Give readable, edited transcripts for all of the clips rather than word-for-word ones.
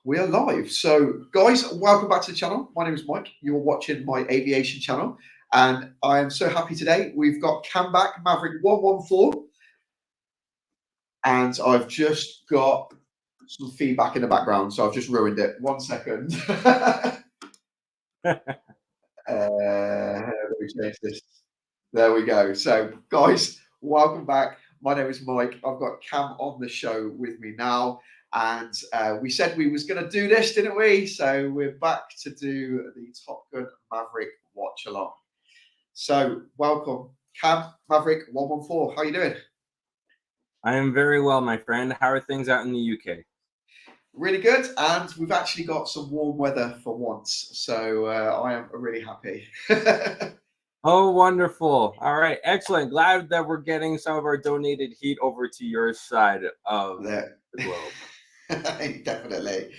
We are live. So, guys, welcome back to the channel. My name is Mike. You are watching my aviation channel, and I am so happy today. We've got Cam back, Maverick 114, and I've just got some feedback in the background, so I've just ruined it. 1 second. Let me change this. There we go. So, guys, welcome back. My name is Mike. I've got Cam on the show with me now. And we said we was going to do this, didn't we? So we're back to do the Top Gun Maverick watch along. So welcome, Cam, Maverick 114. How you doing? I am very well, my friend. How are things out in the UK? Really good. And we've actually got some warm weather for once. So I am really happy. Oh, wonderful. All right. Excellent. Glad that we're getting some of our donated heat over to your side of the globe. Definitely.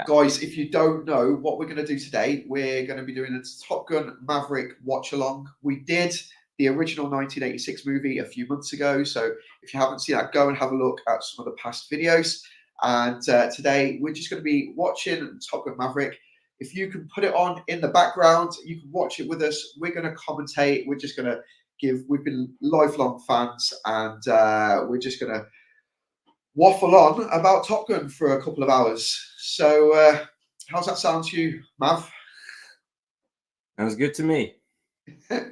Guys, if you don't know what we're going to do today, we're going to be doing a Top Gun Maverick watch along. We did the original 1986 movie a few months ago. So if you haven't seen that, go and have a look at some of the past videos. And today we're just going to be watching Top Gun Maverick. If you can put it on in the background, you can watch it with us. We're going to commentate. We're just going to we've been lifelong fans, and we're just going to waffle on about Top Gun for a couple of hours. So how's that sound to you, Mav? Sounds good to me.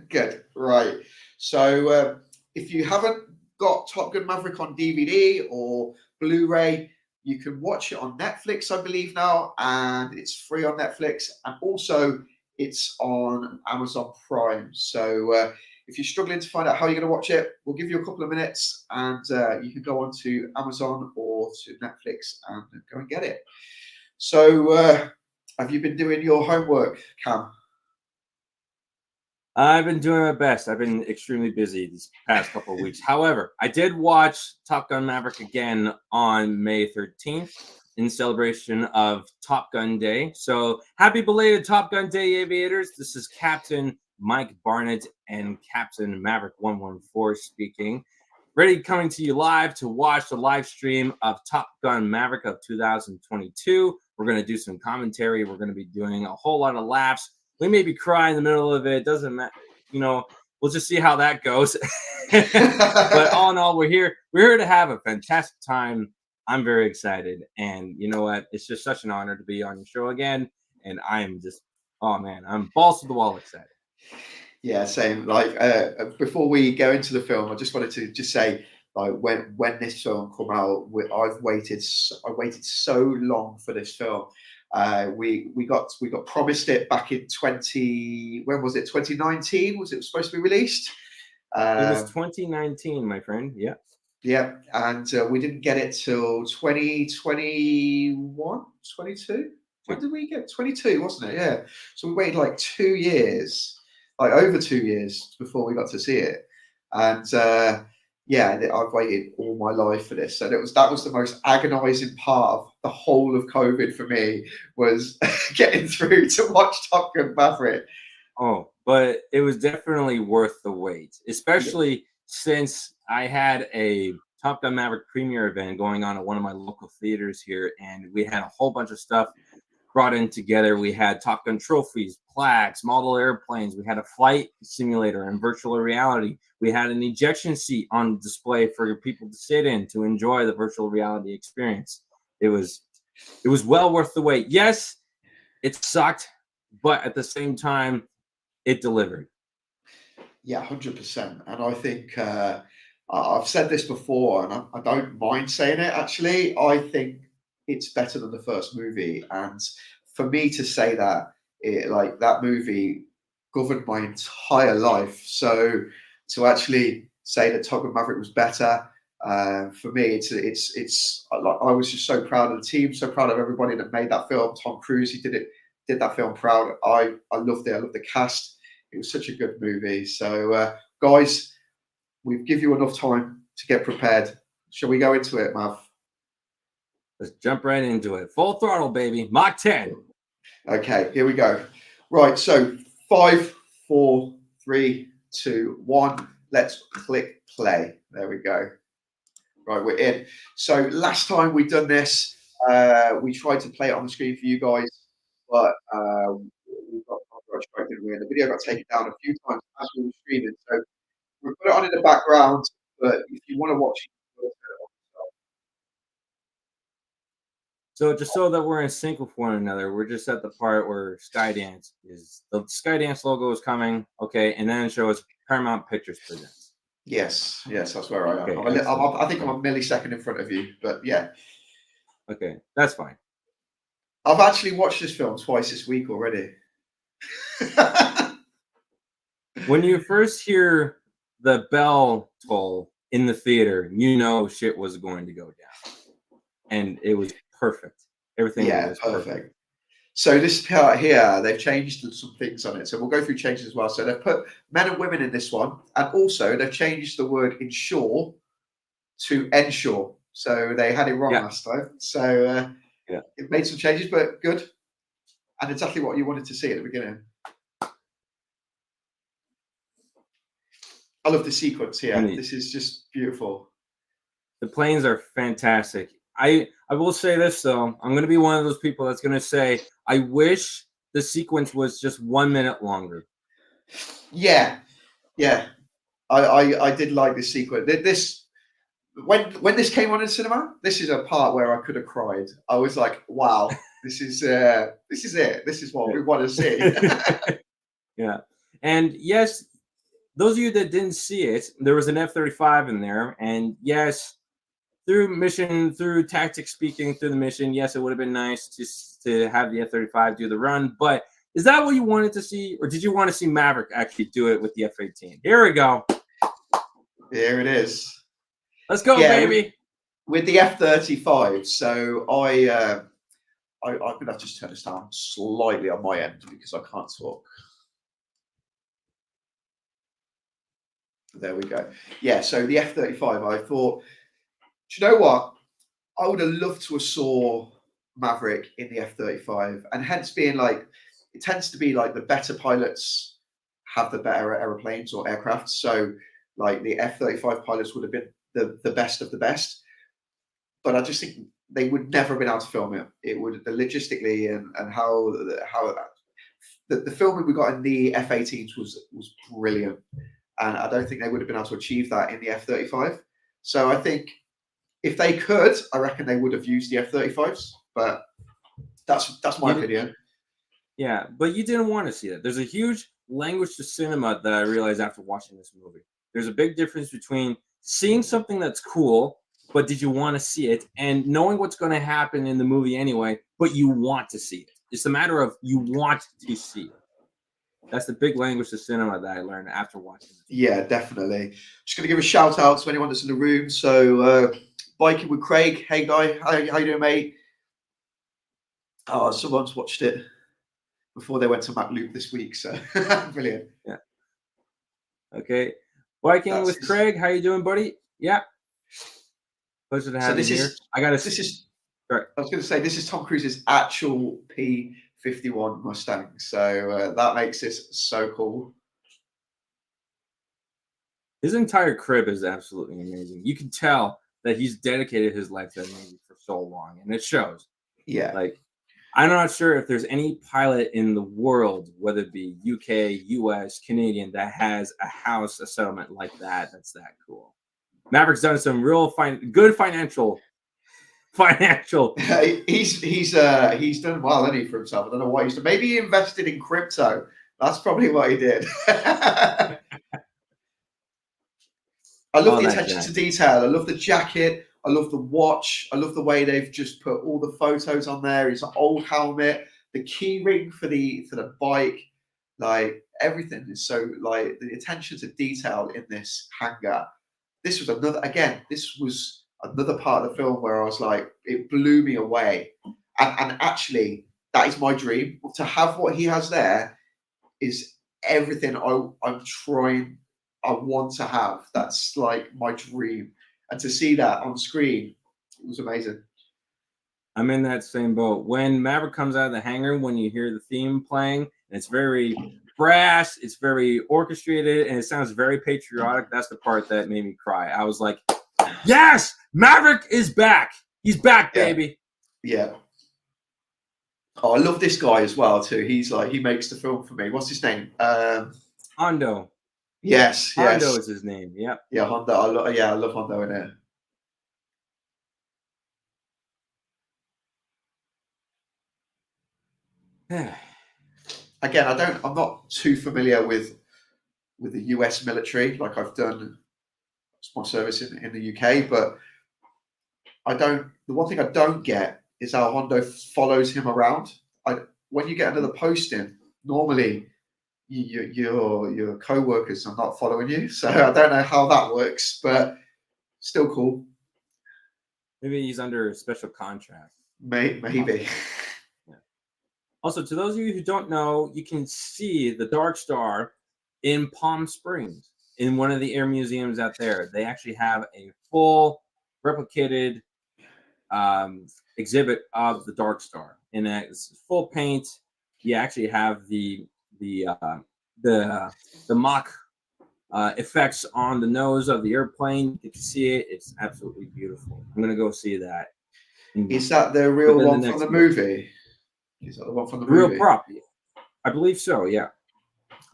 Good. Right. So if you haven't got Top Gun Maverick on DVD or Blu-ray, you can watch it on Netflix, I believe now, and it's free on Netflix, and also it's on Amazon Prime. So if you're struggling to find out how you're going to watch it, we'll give you a couple of minutes, and you can go on to Amazon or to Netflix and go and get it. So have you been doing your homework, Cam? I've been doing my best. I've been extremely busy these past couple of weeks. However, I did watch Top Gun Maverick again on May 13th in celebration of Top Gun Day. So happy belated Top Gun Day, aviators. This is Captain Mike Barnett and Captain Maverick 114 speaking. Ready, coming to you live to watch the live stream of Top Gun Maverick of 2022. We're going to do some commentary. We're going to be doing a whole lot of laughs. We may be crying in the middle of it. Doesn't matter. We'll just see how that goes. But all in all, we're here to have a fantastic time. I'm very excited. And you know what? It's just such an honor to be on your show again. And I am just, oh man, I'm balls to the wall excited. Yeah, same. Like before we go into the film, I just wanted to just say, like when this film come out, I waited so long for this film. We got promised it back in 2019? Was it supposed to be released? It was 2019, my friend. Yeah. Yeah, and we didn't get it till 2021, 22. When did we get 22? Wasn't it? Yeah. So we waited like 2 years, like over 2 years before we got to see it, and yeah, I've waited all my life for this, and that was the most agonizing part of the whole of COVID for me, was getting through to watch Top Gun Maverick. Oh, but it was definitely worth the wait, especially since I had a Top Gun Maverick premiere event going on at one of my local theaters here, and we had a whole bunch of stuff brought in together. We had Top Gun trophies, plaques, model airplanes. We had a flight simulator and virtual reality. We had an ejection seat on display for people to sit in to enjoy the virtual reality experience. It was well worth the wait. Yes, it sucked, but at the same time, it delivered. Yeah, 100%. And I think I've said this before, and I don't mind saying it. Actually, I think it's better than the first movie, and for me to say that, like that movie governed my entire life. So to actually say that Top Gun Maverick was better, for me, it's like I was just so proud of the team, so proud of everybody that made that film. Tom Cruise, he did that film proud. I loved it. I loved the cast. It was such a good movie. So guys, we've give you enough time to get prepared. Shall we go into it, Mav? Let's jump right into it. Full throttle, baby. Mach 10. Okay, here we go. Right, so 5, 4, 3, 2, 1. Let's click play. There we go. Right, we're in. So last time we done this, We tried to play it on the screen for you guys, but we got copyright strike, didn't we? And the video got taken down a few times as we were streaming. So we put it on in the background, but if you want to watch it, you can turn it on. So just so that we're in sync with one another, we're just at the part where Skydance is the Skydance logo is coming, okay, and then it shows Paramount Pictures presents. Yes, that's where I am. Okay, I think I'm a millisecond in front of you, but yeah. Okay, that's fine. I've actually watched this film twice this week already. When you first hear the bell toll in the theater, you know shit was going to go down, and it was perfect. Everything was perfect. So this part here, they've changed some things on it. So we'll go through changes as well. So they've put men and women in this one, and also they've changed the word ensure to ensure. So they had it wrong last time. So it made some changes, but good, and exactly what you wanted to see at the beginning. I love the sequence here. This is just beautiful. The planes are fantastic. I will say this though. I'm going to be one of those people that's going to say I wish the sequence was just 1 minute longer. Yeah. I did like this sequence. This when this came on in cinema, this is a part where I could have cried. I was like, wow, this is it. This is what we want to see. Yeah. And yes, those of you that didn't see it, there was an F-35 in there, and yes, through tactics speaking, through the mission, yes, it would have been nice just to have the F-35 do the run, but is that what you wanted to see, or did you want to see Maverick actually do it with the F-18? Here we go. Here it is. Let's go, baby. With the F-35, so I'm going to have to just turn this down slightly on my end because I can't talk. There we go. Yeah, so the F-35, I thought, do you know what? I would have loved to have saw Maverick in the F-35, and hence being like, it tends to be like the better pilots have the better aeroplanes or aircraft. So like the F-35 pilots would have been the best of the best. But I just think they would never have been able to film it. It would logistically and how the filming we got in the F-18s was brilliant. And I don't think they would have been able to achieve that in the F-35. So I think if they could, I reckon they would have used the F-35s. But that's my opinion. Yeah, but you didn't want to see that. There's a huge language to cinema that I realized after watching this movie. There's a big difference between seeing something that's cool, but did you want to see it, and knowing what's going to happen in the movie anyway, but you want to see it. It's a matter of you want to see it. That's the big language of cinema that I learned after watching it. Yeah, definitely. Just going to give a shout out to anyone that's in the room. So, Biking with Craig. Hey, guy. How you doing, mate? Oh, someone's watched it before they went to Matt Loop this week. So, brilliant. Yeah. Okay. Biking with Craig. How you doing, buddy? Yeah. Pleasure to have you here. I was going to say, this is Tom Cruise's actual P-51 Mustang, so that makes this so cool. His entire crib is absolutely amazing. You can tell that he's dedicated his life to that movie for so long, and it shows. Yeah. Like, I'm not sure if there's any pilot in the world, whether it be UK, US, Canadian, that has a house, a settlement like that. That's that cool. Maverick's done some real good financial. He's done well, hasn't he, for himself? I don't know what he's done. Maybe he invested in crypto. That's probably what he did. I love the attention to detail. I love the jacket. I love the watch. I love the way they've just put all the photos on there. His old helmet, the key ring for the bike, like everything is so like the attention to detail in this hangar. This was another part of the film where I was like, it blew me away. And actually, that is my dream. To have what he has there is everything I want to have. That's like my dream. And to see that on screen, it was amazing. I'm in that same boat. When Maverick comes out of the hangar, when you hear the theme playing, and it's very brass, it's very orchestrated, and it sounds very patriotic, that's the part that made me cry. I was like, yes, Maverick is back. He's back, baby. Yeah. Oh, I love this guy as well too. He's like he makes the film for me. What's his name? Hondo. Yes, Hondo yes, is his name. Yep. yeah, Hondo. I love Hondo in it. Again, I'm not too familiar with the US military. Like I've done my service in the UK, but I don't. The one thing I don't get is how Hondo follows him around. When you get another posting, normally your co-workers are not following you. So I don't know how that works, but still cool. Maybe he's under a special contract. Maybe. Yeah. Also, to those of you who don't know, you can see the Dark Star in Palm Springs in one of the air museums out there. They actually have a full replicated exhibit of the Dark Star in a full paint. You actually have the mock effects on the nose of the airplane. You can see it. It's absolutely beautiful. I'm gonna go see that. Is that the real one from the movie? Is that the one from the real movie? prop? I believe so. Yeah.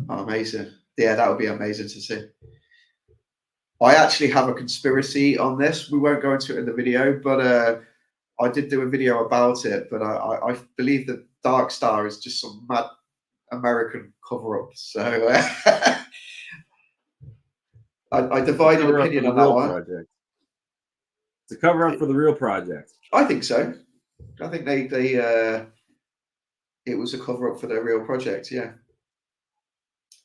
Oh, amazing. Yeah, that would be amazing to see. I actually have a conspiracy on this. We won't go into it in the video, but I did do a video about it. But I believe that Dark Star is just some mad American cover-up. So I divided opinion on that one. Project. It's a cover-up for the real project. I think so. I think they it was a cover-up for their real project. Yeah.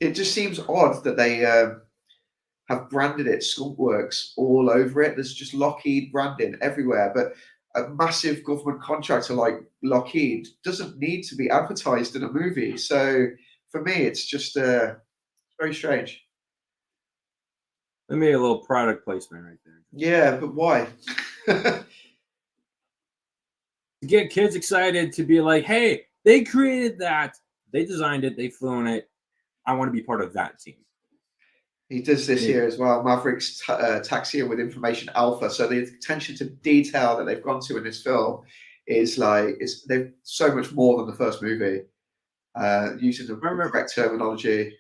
It just seems odd that they have branded it Skunkworks all over it. There's just Lockheed branding everywhere, but a massive government contractor like Lockheed doesn't need to be advertised in a movie. So for me, it's just very strange. They made a little product placement right there. Yeah, but why? To get kids excited to be like, hey, they created that. They designed it. They flew in it. I want to be part of that team. He does this here as well. Maverick's taxi with information alpha. So the attention to detail that they've gone to in this film is like they've so much more than the first movie. Using the correct terminology. If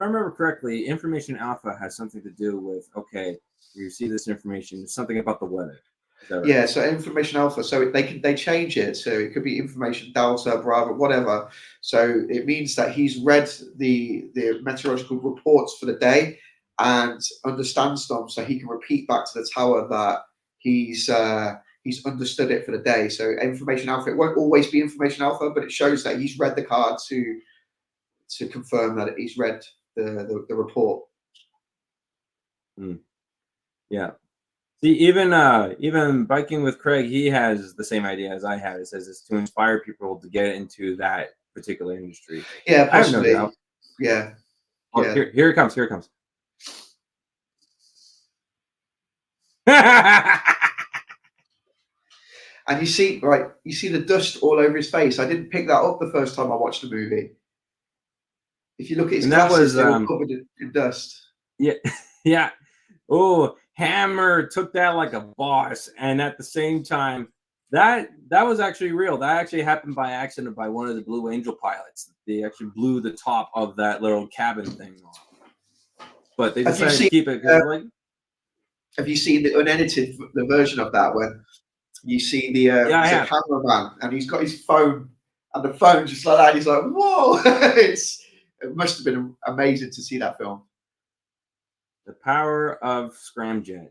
I remember correctly, information alpha has something to do with you see this information, something about the weather. Right? Yeah, so information alpha. So they change it. So it could be information delta, bravo, whatever. So it means that he's read the meteorological reports for the day and understands them, so he can repeat back to the tower that he's understood it for the day. So information alpha. It won't always be information alpha, but it shows that he's read the card to confirm that he's read the report. Yeah. See, even Biking with Craig, he has the same idea as I had. It says it's to inspire people to get into that particular industry. Yeah, possibly. I have no doubt. Yeah. Oh, yeah. Here it comes. Here it comes. And you see the dust all over his face. I didn't pick that up the first time I watched the movie. If you look at his glasses, they were covered in dust. Yeah, yeah. Oh, Hammer took that like a boss, and at the same time, that was actually real. That actually happened by accident by one of the Blue Angel pilots. They actually blew the top of that little cabin thing off. But they decided to keep it. Have you seen the unedited version of that when you see the cameraman and he's got his phone and the phone just like that? He's like, whoa! It must have been amazing to see that film. The power of scramjet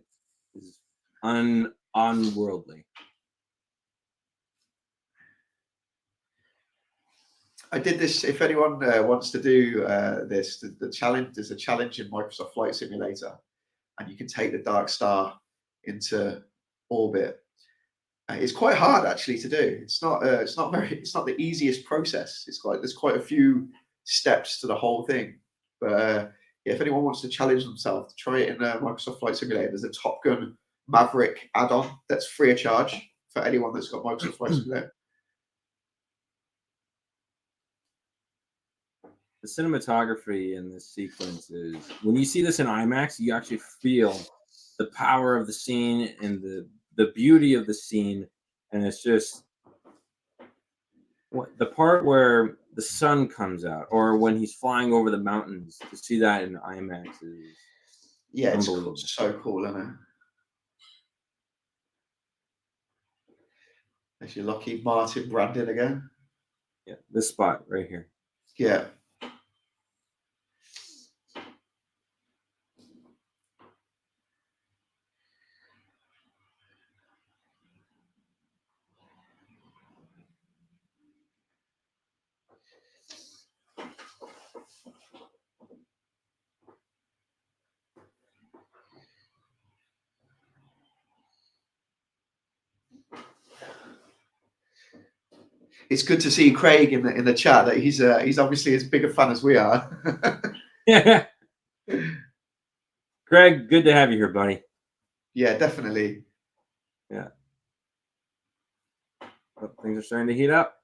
is unworldly. I did this. If anyone wants to do this, the challenge, there's a challenge in Microsoft Flight Simulator, and you can take the Dark Star into orbit. It's quite hard actually to do. It's not the easiest process. There's quite a few steps to the whole thing. But if anyone wants to challenge themselves, try it in Microsoft Flight Simulator. There's a Top Gun Maverick add-on that's free of charge for anyone that's got Microsoft Flight Simulator. The cinematography in this sequence is, when you see this in IMAX, you actually feel the power of the scene and the the beauty of the scene, and it's just the part where the sun comes out, or when he's flying over the mountains. To see that in IMAX is it's unbelievable. so cool, isn't it? There's your Lockheed Martin branding again. Yeah, this spot right here. Yeah. It's good to see Craig in the chat. That he's obviously as big a fan as we are. Yeah. Greg, good to have you here, buddy. Yeah, definitely. Yeah. Oh, things are starting to heat up.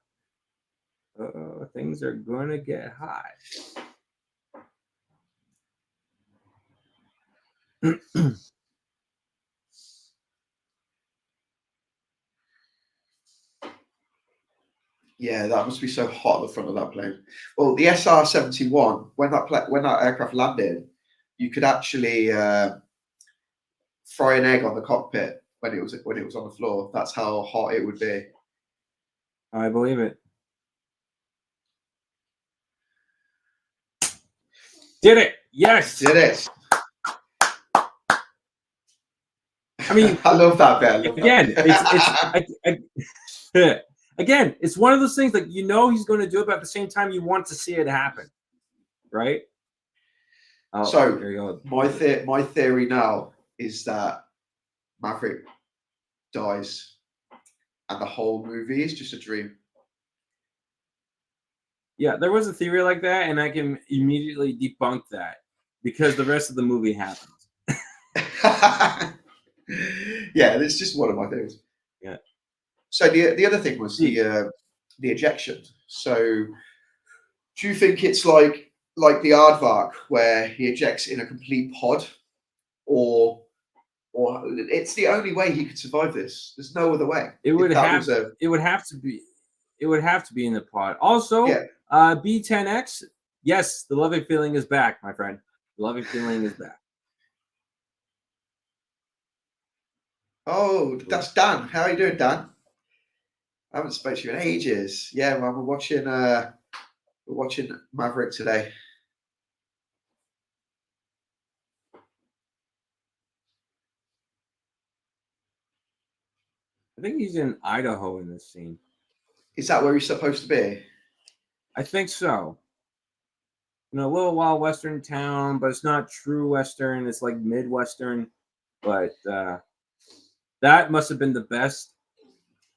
Uh-oh, things are going to get hot. Yeah, that must be so hot at the front of that plane. Well, the SR-71, when that aircraft landed, you could actually fry an egg on the cockpit when it was on the floor. That's how hot it would be. I believe it. Did it? Yes. Did it? I mean, I love that bit. Again, again, it's one of those things like he's going to do it, but at the same time you want to see it happen, right? Oh, so there you go. My theory now is that Maverick dies, and the whole movie is just a dream. Yeah, there was a theory like that, and I can immediately debunk that because the rest of the movie happens. Yeah, it's just one of my theories. Yeah. So the other thing was the ejection. So do you think it's like the Aardvark where he ejects in a complete pod, or it's the only way he could survive this? There's no other way. It would have to be in the pod. Also, yeah. B10X. Yes, the loving feeling is back, my friend. The loving feeling is back. Oh, that's Dan. How are you doing, Dan? I haven't spoken to you in ages. Yeah, man, we're watching Maverick today. I think he's in Idaho in this scene. Is that where he's supposed to be? I think so. A little wild western town, but it's not true western. It's like midwestern. But that must have been the best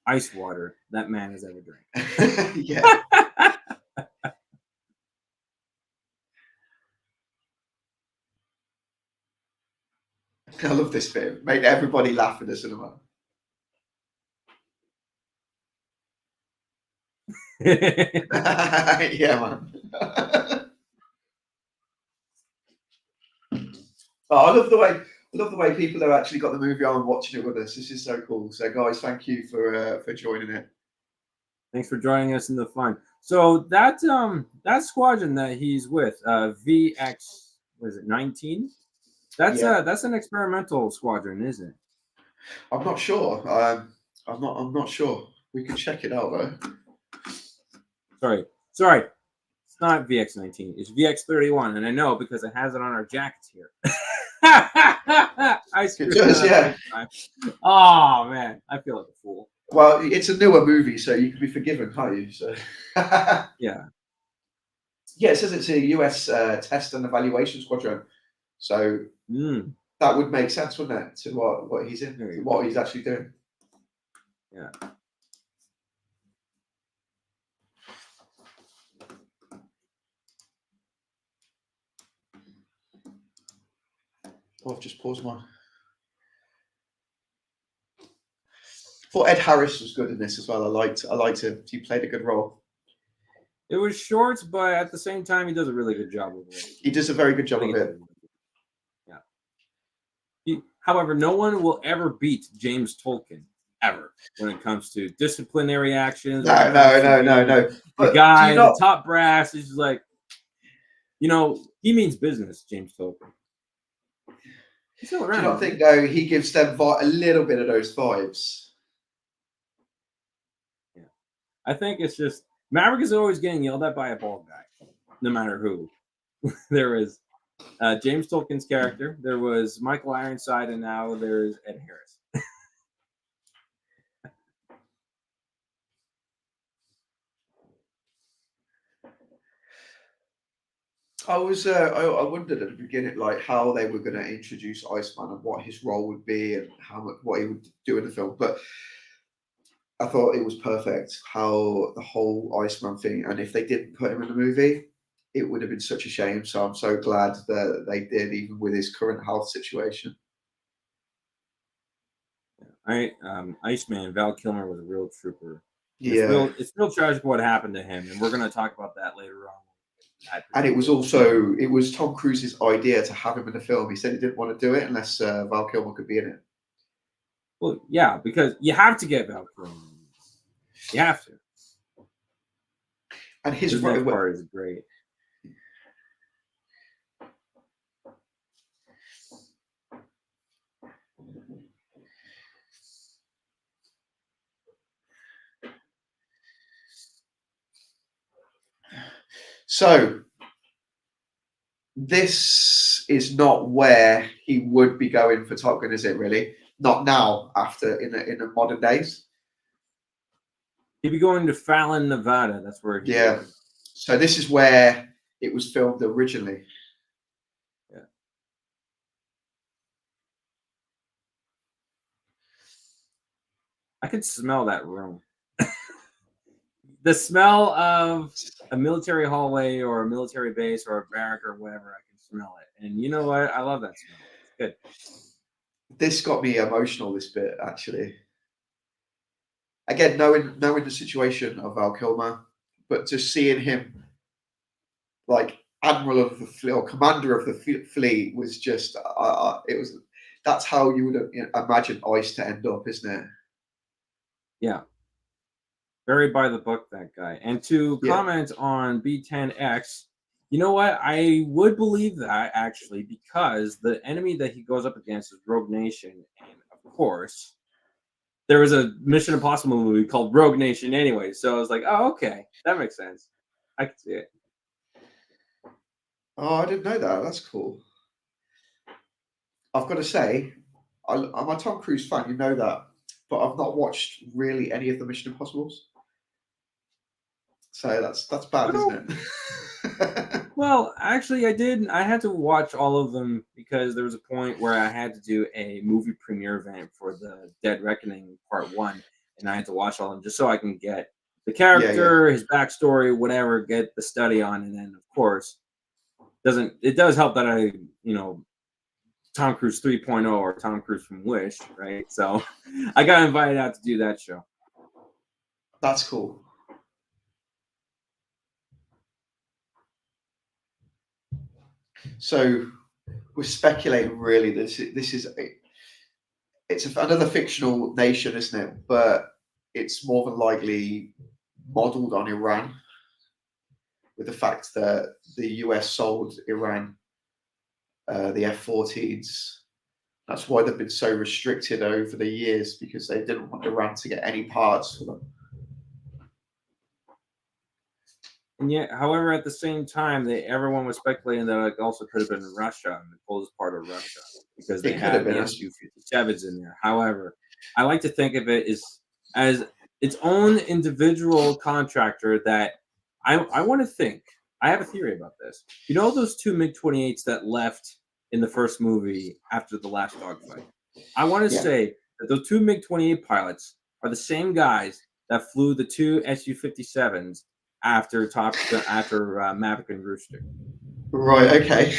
ice water that man has ever drank. Yeah. I love this bit. Made everybody laugh in the cinema. Yeah, man. I love the way people have actually got the movie on and watching it with us. This is so cool. So, guys, thank you for joining it. Thanks for joining us in the fun. So that squadron that he's with, VX, was it 19? That's an experimental squadron, isn't it? I'm not sure. I'm not sure. We can check it out though. Sorry. It's not VX-19. It's VX-31, and I know because it has it on our jackets here. It does, yeah. Oh man, I feel like a fool. Well, it's a newer movie, so you can be forgiven, can't you? So yeah. Yeah, it says it's a US test and evaluation squadron. So that would make sense, wouldn't it, to what he's in, to what he's actually doing. Yeah. Oh, I've just paused mine. I thought Ed Harris was good in this as well. I liked him. He played a good role. It was short, but at the same time, he does a really good job of it. He does a very good job of it. Yeah. However, no one will ever beat James Tolkien ever when it comes to disciplinary actions. When No, it comes to no. the But do you guy, the not top brass is like, he means business. James Tolkien. He's still do you around. not think though he gives them a little bit of those vibes? Yeah, I think it's just Maverick is always getting yelled at by a bald guy, no matter who. There is James Tolkien's character. There was Michael Ironside, and now there's Ed Harris. I wondered at the beginning like how they were going to introduce Iceman and what his role would be and what he would do in the film, but I thought it was perfect how the whole Iceman thing, and if they didn't put him in the movie, it would have been such a shame. So I'm so glad that they did, even with his current health situation. Iceman, Val Kilmer was a real trooper. Yeah, It's real tragic what happened to him, and we're going to talk about that later on. and it was Tom Cruise's idea to have him in the film. He said he didn't want to do it unless Val Kilmer could be in it. Well, yeah, because you have to get Val Kilmer. You have to. And his next part is great. So this is not where he would be going for Top Gun, is it? Really, not now. After in the modern days, he'd be going to Fallon, Nevada. That's where. Yeah. So this is where it was filmed originally. Yeah. I could smell that room. The smell of a military hallway or a military base or a barrack or whatever, I can smell it. And you know what? I love that smell. It's good. This got me emotional, this bit, actually. Again, knowing the situation of Val Kilmer, but just seeing him like admiral of the fleet or commander of the fleet was just that's how you would imagine ICE to end up, isn't it? Yeah. Very by the book, that guy. And to comment on B10X, you know what? I would believe that actually, because the enemy that he goes up against is Rogue Nation. And of course, there was a Mission Impossible movie called Rogue Nation anyway. So I was like, oh, okay. That makes sense. I can see it. Oh, I didn't know that. That's cool. I've got to say, I'm a Tom Cruise fan, you know that, but I've not watched really any of the Mission Impossibles. So that's bad, isn't it? Well, actually, I did. I had to watch all of them because there was a point where I had to do a movie premiere event for the Dead Reckoning Part 1, and I had to watch all of them just so I can get the character, his backstory, whatever, get the study on, and then, of course, it does help that I, Tom Cruise 3.0 or Tom Cruise from Wish, right? So I got invited out to do that show. That's cool. So we're speculating, really. This is another fictional nation, isn't it? But it's more than likely modelled on Iran, with the fact that the US sold Iran the F-14s. That's why they've been so restricted over the years, because they didn't want Iran to get any parts for them. And yet, however, at the same time, everyone was speculating that it also could have been Russia, and the coldest part of Russia, because they had the Su-57s in there. However, I like to think of it as its own individual contractor that I want to think. I have a theory about this. You know those two MiG-28s that left in the first movie after the last dogfight? I want to say that those two MiG-28 pilots are the same guys that flew the two Su-57s after Maverick and Rooster. Right, okay.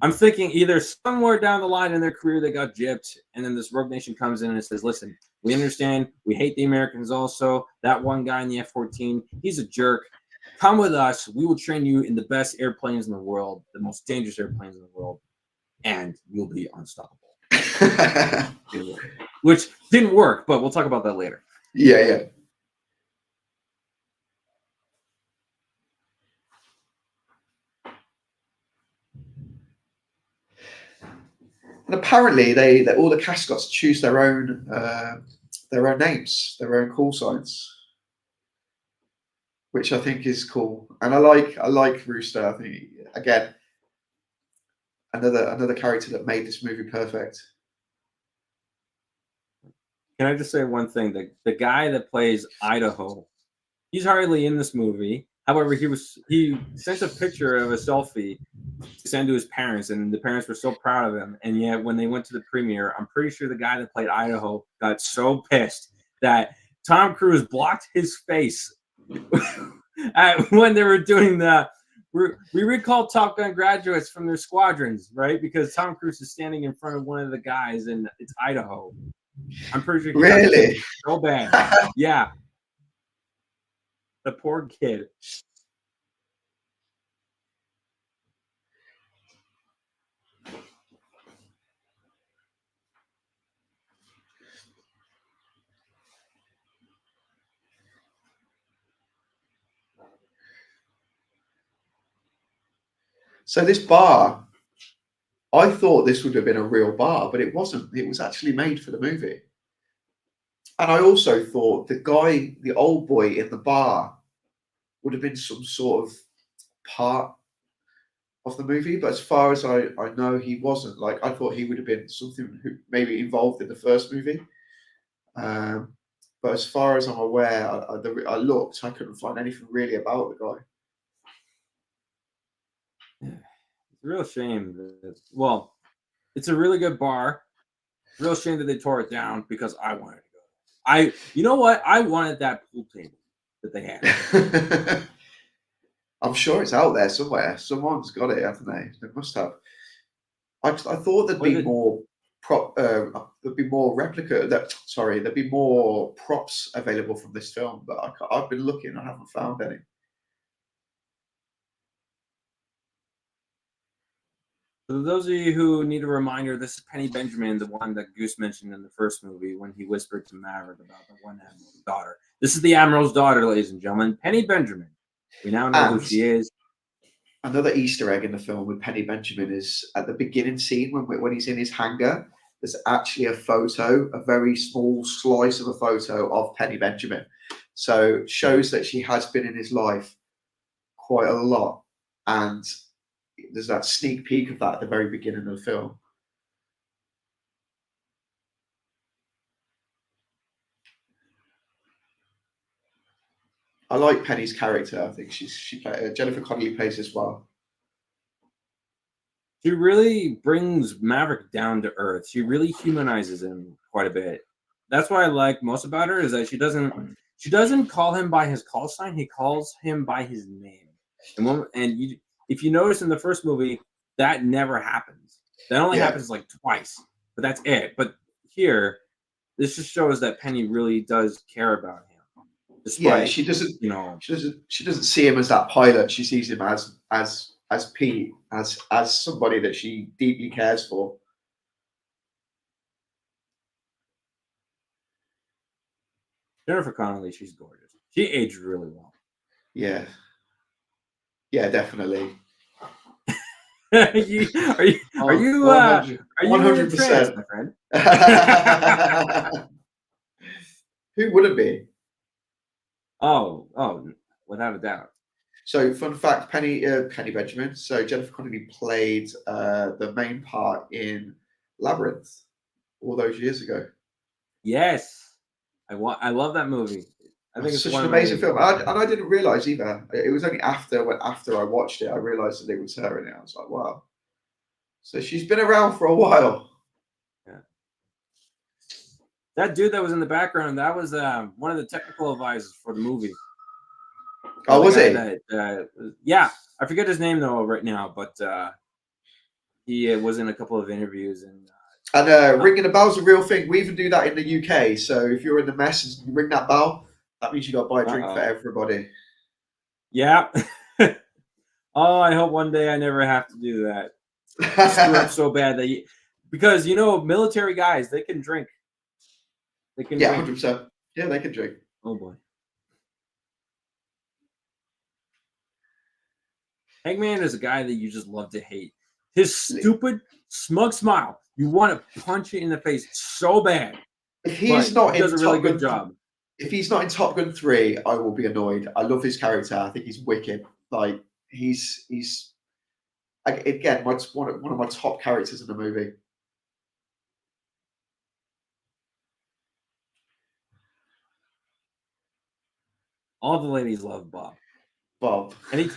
I'm thinking either somewhere down the line in their career they got gypped, and then this Rogue Nation comes in and says, listen, we understand, we hate the Americans also. That one guy in the F-14, he's a jerk. Come with us. We will train you in the best airplanes in the world, the most dangerous airplanes in the world. and you'll be unstoppable. Which didn't work, but we'll talk about that later. Yeah. And apparently, they all the cast got to choose their own names, their own call signs, which I think is cool. And I like Rooster. I think again, another character that made this movie perfect. Can I just say one thing? The guy that plays Idaho, he's hardly in this movie. However, he sent a picture of a selfie to send to his parents, and the parents were so proud of him. And yet, when they went to the premiere, I'm pretty sure the guy that played Idaho got so pissed that Tom Cruise blocked his face when they were doing the. We recall Top Gun graduates from their squadrons, right? Because Tom Cruise is standing in front of one of the guys, and it's Idaho. I'm pretty sure he Really? got so bad. Yeah. The poor kid. So this bar, I thought this would have been a real bar, but it wasn't. It was actually made for the movie. And I also thought the old boy in the bar, would have been some sort of part of the movie. But as far as I know, he wasn't. Like, I thought he would have been something maybe involved in the first movie. But as far as I'm aware, I looked, I couldn't find anything really about the guy. It's a real shame. Well, it's a really good bar. Real shame that they tore it down because I wanted to go. You know what? I wanted that pool table that they had. I'm sure it's out there somewhere. Someone's got it, haven't they? They must have. I thought there'd be more there'd be more there'd be more props available from this film, but I've been looking, I haven't found any. For those of you who need a reminder, this is Penny Benjamin, the one that Goose mentioned in the first movie when he whispered to Maverick about the one Admiral's daughter. This is the Admiral's daughter, ladies and gentlemen, Penny Benjamin. We now know who she is. Another Easter egg in the film with Penny Benjamin is at the beginning scene when he's in his hangar. There's actually a photo, a very small slice of a photo of Penny Benjamin. So it shows that she has been in his life quite a lot, and there's that sneak peek of that at the very beginning of the film. I like Penny's character. I think Jennifer Connelly plays as well. She really brings Maverick down to earth. She really humanizes him quite a bit. That's what I like most about her, is that she doesn't call him by his call sign. He calls him by his name. If you notice in the first movie, that never happens. That only happens like twice, but that's it. But here, this just shows that Penny really does care about him. Despite, she doesn't. She doesn't see him as that pilot. She sees him as Pete, as somebody that she deeply cares for. Jennifer Connelly, she's gorgeous. She aged really well. Yeah, definitely. Are you 100%, my friend? Who wouldn't be? Oh, without a doubt. So, fun fact: Penny Benjamin. So Jennifer Connelly played the main part in Labyrinth all those years ago. Yes, I love that movie. I think it's such an amazing film, and I didn't realize either. It was only after I watched it, I realized that it was her in it. I was like, wow. So she's been around for a while. Yeah. That dude that was in the background, that was one of the technical advisors for the movie. Oh, was he? Yeah, I forget his name though right now, but he was in a couple of interviews and. Ringing the bell's a real thing. We even do that in the UK. So if you're in the mess and you ring that bell, that means you got to buy a drink for everybody. Yeah. Oh, I hope one day I never have to do that. screw up so bad that because military guys, they can drink. They can Yeah, drink. 100%. Yeah, they can drink. Oh boy. Hangman is a guy that you just love to hate. His stupid, smug smile. You want to punch it in the face so bad. If he's But not he does in a really Top good Gun, job. if he's not in Top Gun 3, I will be annoyed. I love his character. I think he's wicked. Like he's again one of my top characters in the movie. All the ladies love Bob. Bob. And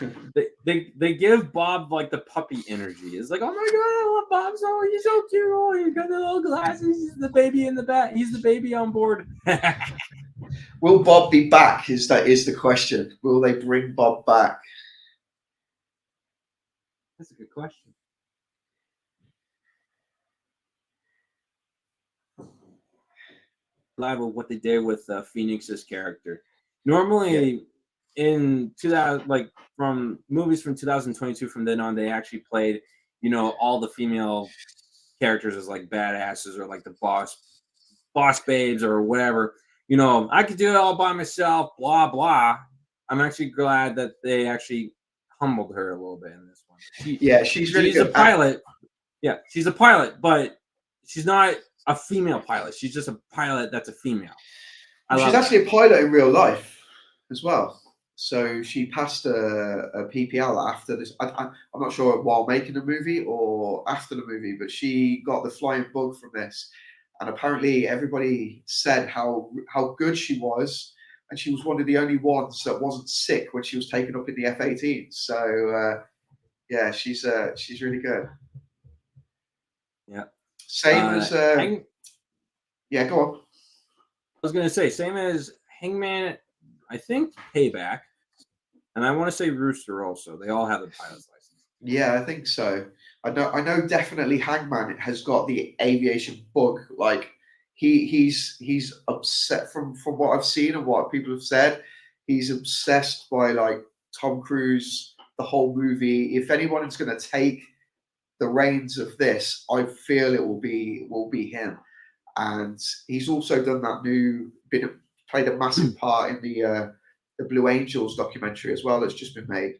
they give Bob like the puppy energy. It's like, oh my god, I love Bob so he's so cute. Oh, he's got the little glasses. He's the baby in the back. He's the baby on board. Will Bob be back? Is the question. Will they bring Bob back? That's a good question. Glad with what they did with Phoenix's character. Normally, in 2000, like from movies from 2022, from then on, they actually played, all the female characters as like badasses or like the boss babes or whatever. I could do it all by myself. Blah blah. I'm actually glad that they actually humbled her a little bit in this one. She's really she's good. a pilot. Yeah, she's a pilot, but she's not a female pilot. She's just a pilot that's a female. She's actually a pilot in real life as well. So she passed a PPL after this. I'm not sure while making the movie or after the movie, but she got the flying bug from this. And apparently everybody said how good she was. And she was one of the only ones that wasn't sick when she was taken up in the F-18. So, yeah, she's really good. Yeah. Same as... yeah, go on. I was going to say, same as Hangman, I think Payback. And I want to say Rooster also. They all have the pilot's license. Yeah, I think so. I know definitely Hangman has got the aviation bug. Like he's upset from what I've seen and what people have said. He's obsessed by like Tom Cruise, the whole movie. If anyone is going to take the reins of this, I feel it will be him. And he's also done that played a massive part in the Blue Angels documentary as well that's just been made.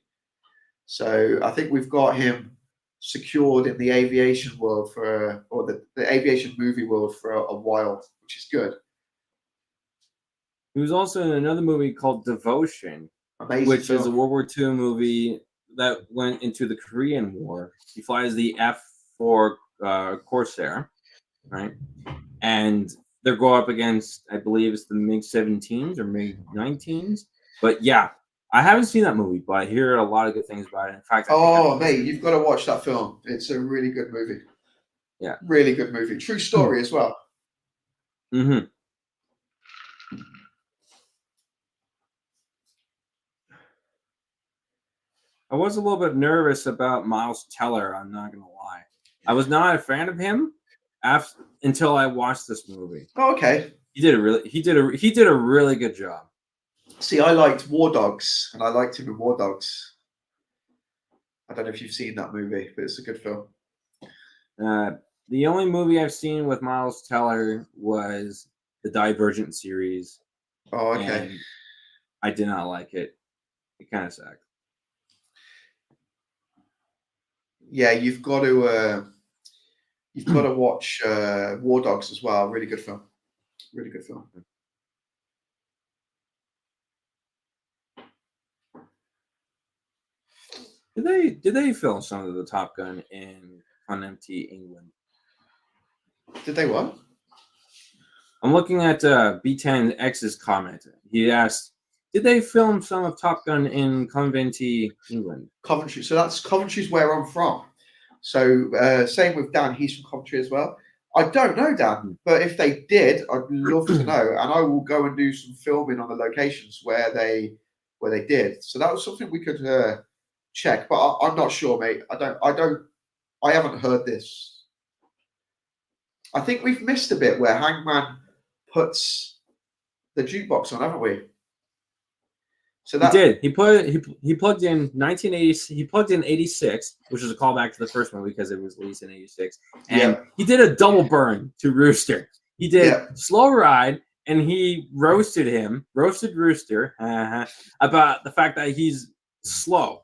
So I think we've got him secured in the aviation world or the aviation movie world for a while, which is good. He was also in another movie called Devotion, which is a World War II movie that went into the Korean War. He flies the F-4 Corsair, right? And they go up against, I believe it's the MiG-17s or MiG-19s. But yeah, I haven't seen that movie, but I hear a lot of good things about it. In fact, mate, you've got to watch that film. It's a really good movie. Yeah. Really good movie. True story as well. Mm-hmm. I was a little bit nervous about Miles Teller, I'm not going to lie. I was not a fan of him until I watched this movie. Oh, okay. He did a really good job. See, I liked War Dogs, and I liked him in War Dogs. I don't know if you've seen that movie, but it's a good film. The only movie I've seen with Miles Teller was the Divergent series. Oh, okay. And I did not like it. It kind of sucked. Yeah, you've got to watch War Dogs as well. Really good film. Really good film. Did they film some of the Top Gun in Coventry, England? Did they what? I'm looking at B10X's comment. He asked, did they film some of Top Gun in Coventry, England? Coventry. So Coventry's where I'm from. So same with Dan. He's from Coventry as well. I don't know, Dan, but if they did, I'd love to know, and I will go and do some filming on the locations where they did. So that was something we could check, but I'm not sure, mate. I haven't heard this. I think we've missed a bit where Hangman puts the jukebox on, haven't we? So He that did. He plugged in 1980. He plugged in 86, which is a callback to the first one because it was released in 86. And yeah, he did a double burn to Rooster. He did yeah, Slow Ride, and he roasted Rooster, about the fact that he's slow.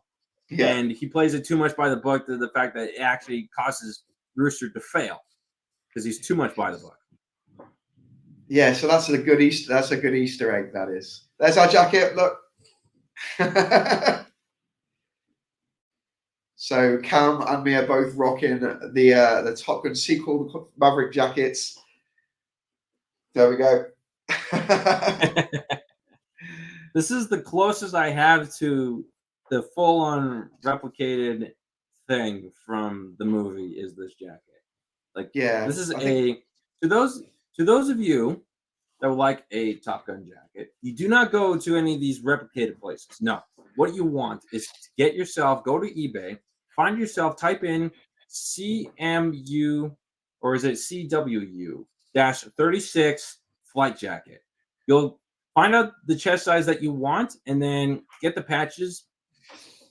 yeah, And he plays it too much by the book to the fact that it actually causes Rooster to fail because he's too much by the book. yeah. So that's a good Easter. That's a good Easter egg. That is. There's our jacket. Look. So Cam and me are both rocking the Top Gun sequel Maverick jackets. There we go. This is the closest I have to the full-on replicated thing from the movie. Is this jacket? Like, Yeah, this is I think. to those of you that would like a Top Gun jacket. You do not go to any of these replicated places. No, what you want is to get yourself, go to eBay, find yourself, type in CMU or is it CWU 36 flight jacket. You'll find out the chest size that you want and then get the patches,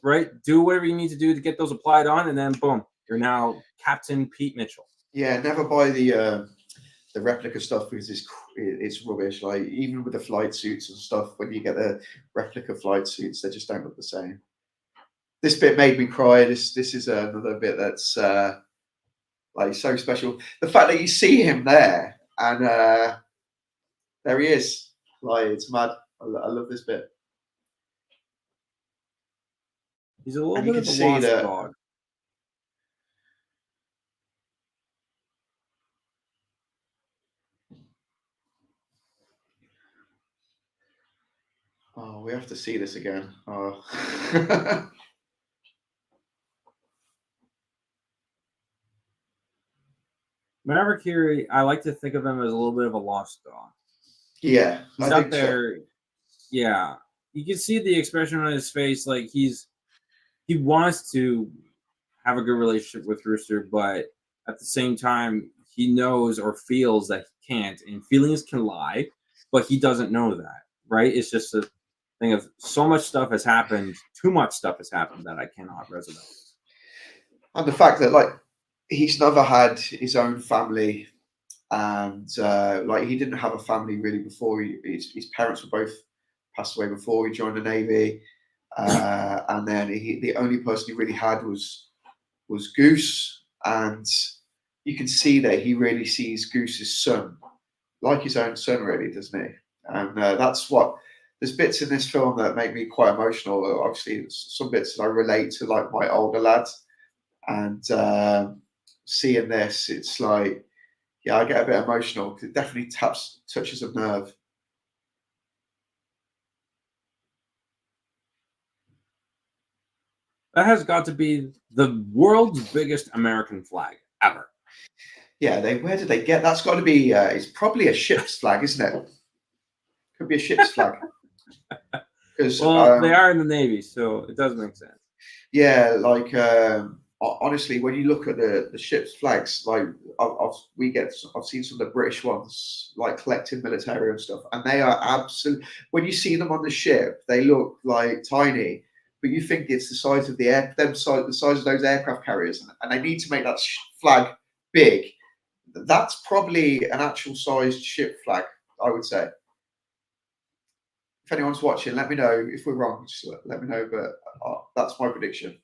right? Do whatever you need to do to get those applied on, and then boom, you're now Captain Pete Mitchell. Yeah, never buy the replica stuff because it's rubbish. Like even with the flight suits and stuff, when you get the replica flight suits, they just don't look the same. This bit made me cry. This is another bit that's like so special. The fact that you see him there and there he is. Like it's mad. I love this bit. He's a little And you bit can of a see lost that. dog. Oh, we have to see this again. Oh. Maverick here, I like to think of him as a little bit of a lost dog. Yeah, He's I out think so. there. Yeah, you can see the expression on his face, like he wants to have a good relationship with Rooster, but at the same time, he knows or feels that he can't, and feelings can lie, but he doesn't know that, right? It's just a thing of so much stuff has happened, too much stuff has happened that I cannot resonate with. And the fact that like he's never had his own family, and like he didn't have a family really before his parents were both passed away before he joined the navy, and then the only person he really had was Goose, and you can see that he really sees Goose's son like his own son, really, doesn't he? And that's what. There's bits in this film that make me quite emotional. Obviously, some bits that I relate to, like my older lads, and seeing this, it's like, yeah, I get a bit emotional because it definitely touches a nerve. That has got to be the world's biggest American flag ever. Yeah, where did they get? That's got to be. It's probably a ship's flag, isn't it? Could be a ship's flag. Because well, they are in the Navy, so it does make sense. Yeah, like honestly, when you look at the ship's flags, like I've seen some of the British ones, like collecting military and stuff, and they are absolute. When you see them on the ship, they look like tiny, but you think it's the size of the size of those aircraft carriers, and they need to make that flag big. That's probably an actual sized ship flag, I would say. If anyone's watching, let me know if we're wrong. Just let me know, but that's my prediction.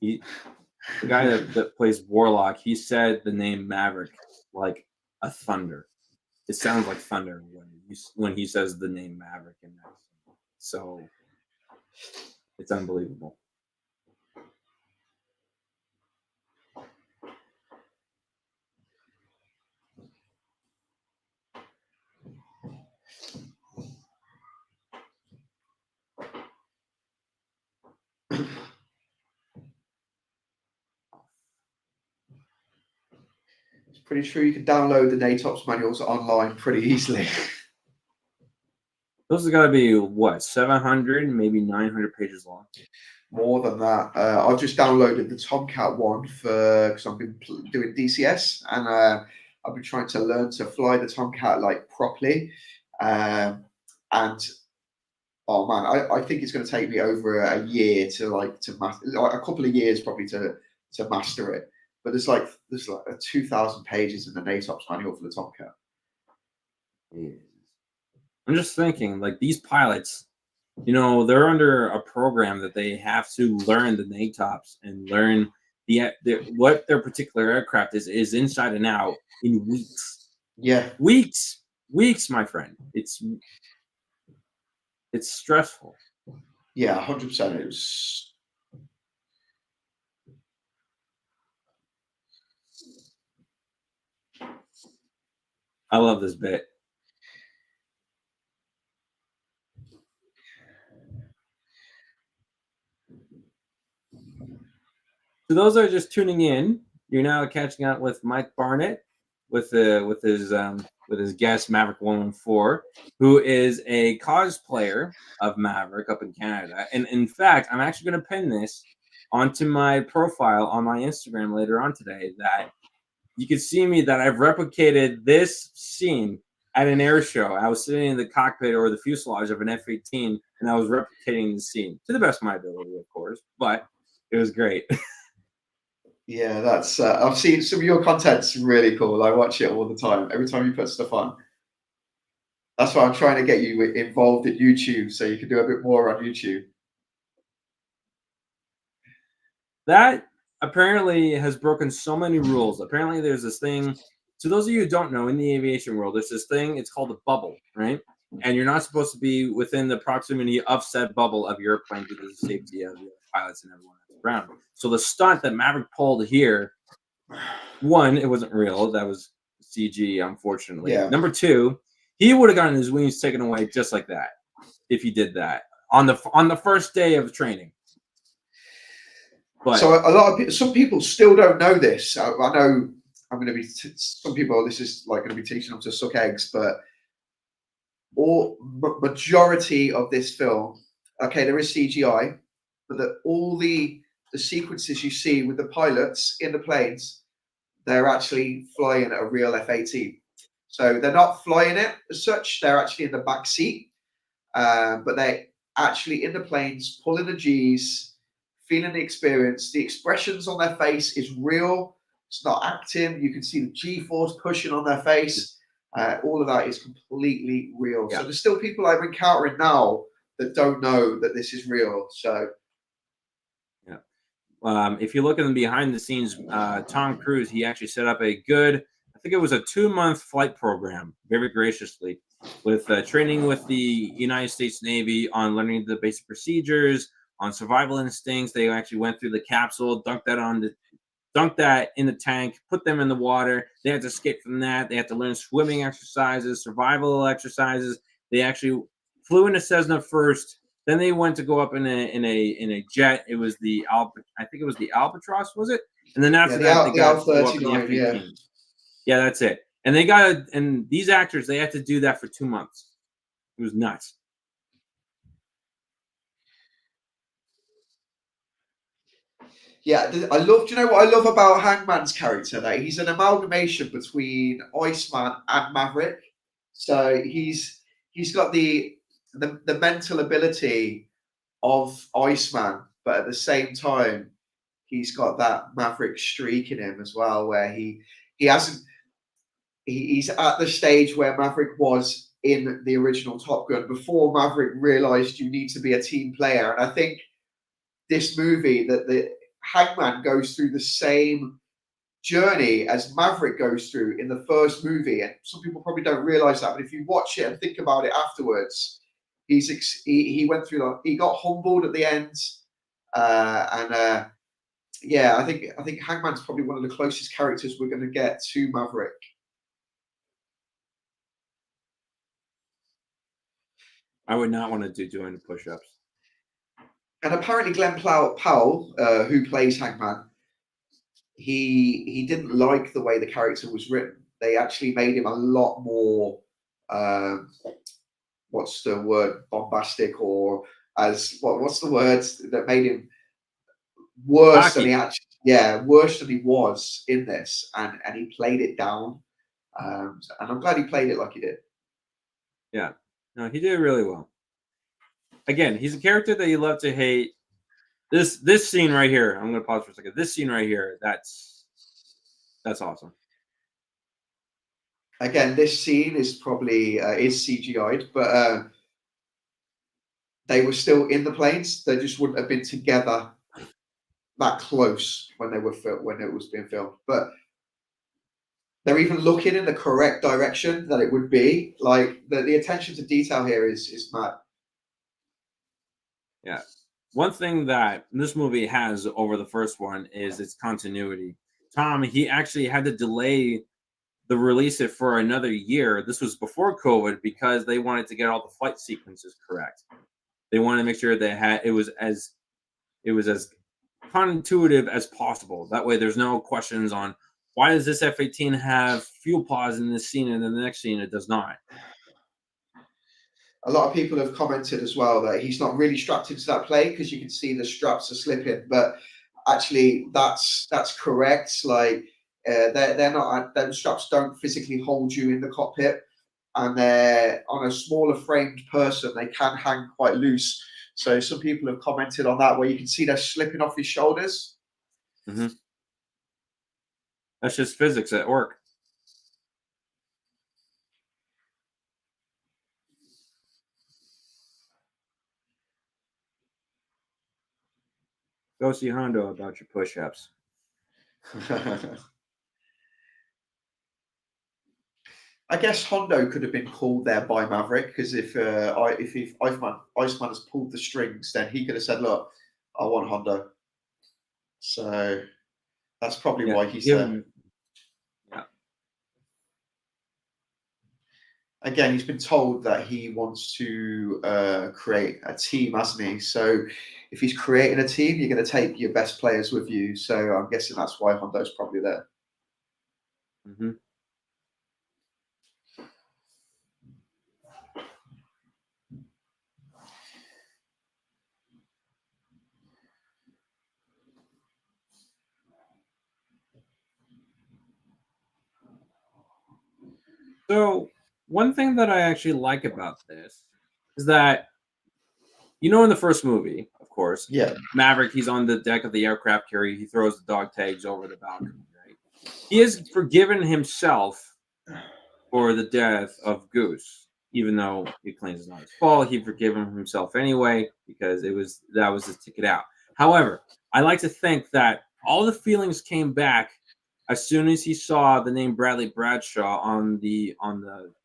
The guy that plays Warlock, he said the name Maverick like a thunder. It sounds like thunder when he says the name Maverick in that. So it's unbelievable. Pretty sure you can download the NATOPS manuals online pretty easily. Those have got to be what, 700, maybe 900 pages long. More than that. I've just downloaded the Tomcat one because I've been doing DCS, and I've been trying to learn to fly the Tomcat like properly. And oh man, I think it's going to take me over a year to master, like a couple of years probably to master it. But there's like 2,000 pages in the NATOPS manual for the Tomcat. I'm just thinking, like, these pilots, you know, they're under a program that they have to learn the NATOPS and learn what their particular aircraft is inside and out in weeks. Yeah, weeks, my friend. It's stressful. Yeah, 100%. It was. I love this bit. For those that are just tuning in, you're now catching up with Mike Barnett with his guest Maverick 114, who is a cosplayer of Maverick up in Canada. And in fact, I'm actually going to pin this onto my profile on my Instagram later on today, that you can see me, that I've replicated this scene at an air show. I was sitting in the cockpit or the fuselage of an F-18, and I was replicating the scene to the best of my ability, of course, but it was great. Yeah, that's. I've seen some of your content's really cool. I watch it all the time. Every time you put stuff on. That's why I'm trying to get you involved in YouTube, so you can do a bit more on YouTube. That apparently has broken so many rules. Apparently, there's this thing. To those of you who don't know, in the aviation world, there's this thing. It's called a bubble, right? And you're not supposed to be within the proximity of said bubble of your plane due to the safety of the pilots and everyone else around. So the stunt that Maverick pulled here, one, it wasn't real. That was CG, unfortunately. Yeah. Number two, he would have gotten his wings taken away just like that if he did that on the first day of training. But so a lot of people, some people still don't know this. I know I'm going to be some people. This is like going to be teaching them to suck eggs, but majority of this film, okay, there is CGI, but all the sequences you see with the pilots in the planes, they're actually flying a real F-18. So they're not flying it as such. They're actually in the back seat, but they're actually in the planes, pulling the G's, feeling the experience. The expressions on their face is real. It's not acting. You can see the G-force pushing on their face. All of that is completely real. Yeah. So there's still people I'm encountering now that don't know that this is real. So, yeah. If you look at the behind the scenes, Tom Cruise, he actually set up a good, I think it was a 2-month flight program, very graciously, with training with the United States Navy on learning the basic procedures, on survival instincts. They actually went through the capsule, dunked that in the tank, put them in the water. They had to escape from that. They had to learn swimming exercises, survival exercises. They actually flew in a Cessna first. Then they went to go up in a jet. It was I think it was the Albatross, was it? And then after that, they got to go up in the F-18. Yeah, that's it. And and these actors, they had to do that for 2 months. It was nuts. Yeah, I love. Do you know what I love about Hangman's character? That he's an amalgamation between Iceman and Maverick. So he's got the mental ability of Iceman, but at the same time, he's got that Maverick streak in him as well, where he's at the stage where Maverick was in the original Top Gun before Maverick realized you need to be a team player. And I think this movie, that the Hangman goes through the same journey as Maverick goes through in the first movie, and some people probably don't realize that. But if you watch it and think about it afterwards, he went through. He got humbled at the end, yeah, I think Hangman's probably one of the closest characters we're going to get to Maverick. I would not want to do doing push-ups. And apparently, Glenn Powell, who plays Hangman, he didn't like the way the character was written. They actually made him a lot more, what's the word, bombastic, or as what's the word that made him worse than Cocky. he actually, yeah, worse than he was in this, and he played it down. And I'm glad he played it like he did. Yeah. No, he did really well. Again, he's a character that you love to hate. This scene right here, I'm gonna pause for a second. This scene right here, that's awesome. Again, this scene is probably is CGI'd, but they were still in the planes. They just wouldn't have been together that close when they were when it was being filmed. But they're even looking in the correct direction that it would be. Like the attention to detail here is mad. Yeah. One thing that this movie has over the first one is its continuity. Tom, he actually had to delay the release it for another year. This was before COVID because they wanted to get all the flight sequences correct. They wanted to make sure they had it was as counterintuitive as possible. That way, there's no questions on why does this F-18 have fuel pods in this scene and then the next scene it does not. A lot of people have commented as well that he's not really strapped into that plane because you can see the straps are slipping. But actually, that's correct. Like they're not. Them straps don't physically hold you in the cockpit, and they're on a smaller framed person. They can hang quite loose. So some people have commented on that where you can see they're slipping off his shoulders. Mm-hmm. That's just physics at work. Go see Hondo about your push-ups. I guess Hondo could have been called there by Maverick because if Iceman has pulled the strings, then he could have said, "Look, I want Hondo." So that's probably why he's there. Yeah. Again, he's been told that he wants to create a team, hasn't he? So if he's creating a team, you're going to take your best players with you. So I'm guessing that's why Hondo's probably there. Mm-hmm. So one thing that I actually like about this is that in the first movie, of course, Yeah, Maverick, he's on the deck of the aircraft carrier. He throws the dog tags over the balcony, right? He has forgiven himself for the death of Goose, even though he claims it's not his fault. He forgiven himself anyway because that was his ticket out. However, I like to think that all the feelings came back as soon as he saw the name Bradley Bradshaw on the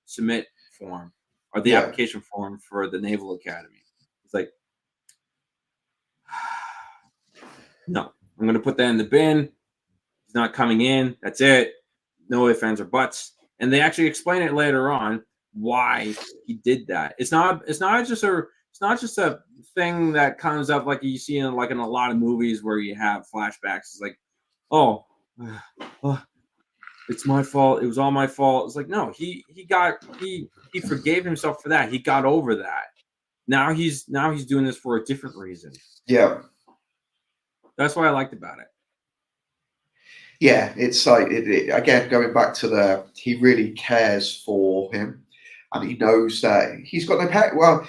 submit form or the yeah, application form for the Naval Academy. It's like, no, I'm going to put that in the bin. He's not coming in. That's it. No ifs, ands, or buts. And they actually explain it later on why he did that. It's not just a thing that comes up like you see in a lot of movies where you have flashbacks. It's like, oh, it's my fault. It was all my fault. It's like, no, he forgave himself for that. He got over that. Now he's doing this for a different reason. yeah. That's what I liked about it. Yeah, it's like again going back to he really cares for him, and he knows that he's got no pet. Well,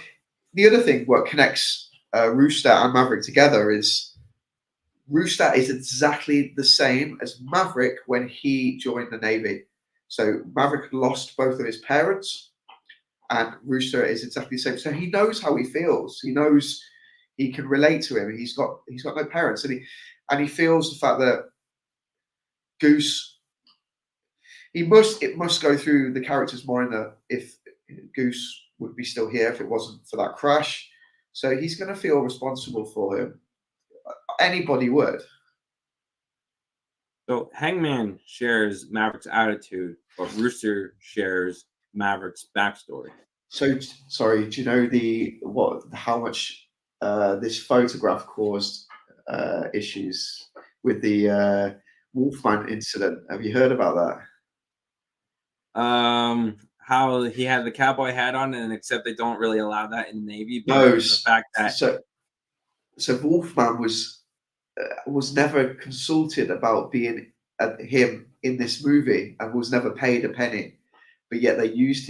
the other thing what connects Rooster and Maverick together is Rooster is exactly the same as Maverick when he joined the Navy. So Maverick lost both of his parents, and Rooster is exactly the same. So he knows how he feels. He knows he can relate to him. He's got no parents, and he feels the fact that Goose. It must go through the characters more in if Goose would be still here if it wasn't for that crash. So he's going to feel responsible for him. Anybody would. So Hangman shares Maverick's attitude, but Rooster shares Maverick's backstory. So sorry, do you know how much this photograph caused issues with the Wolfman incident? Have you heard about that? how he had the cowboy hat on, and except they don't really allow that in the Navy, but No, the fact that so Wolfman was never consulted about being him in this movie and was never paid a penny, but yet they used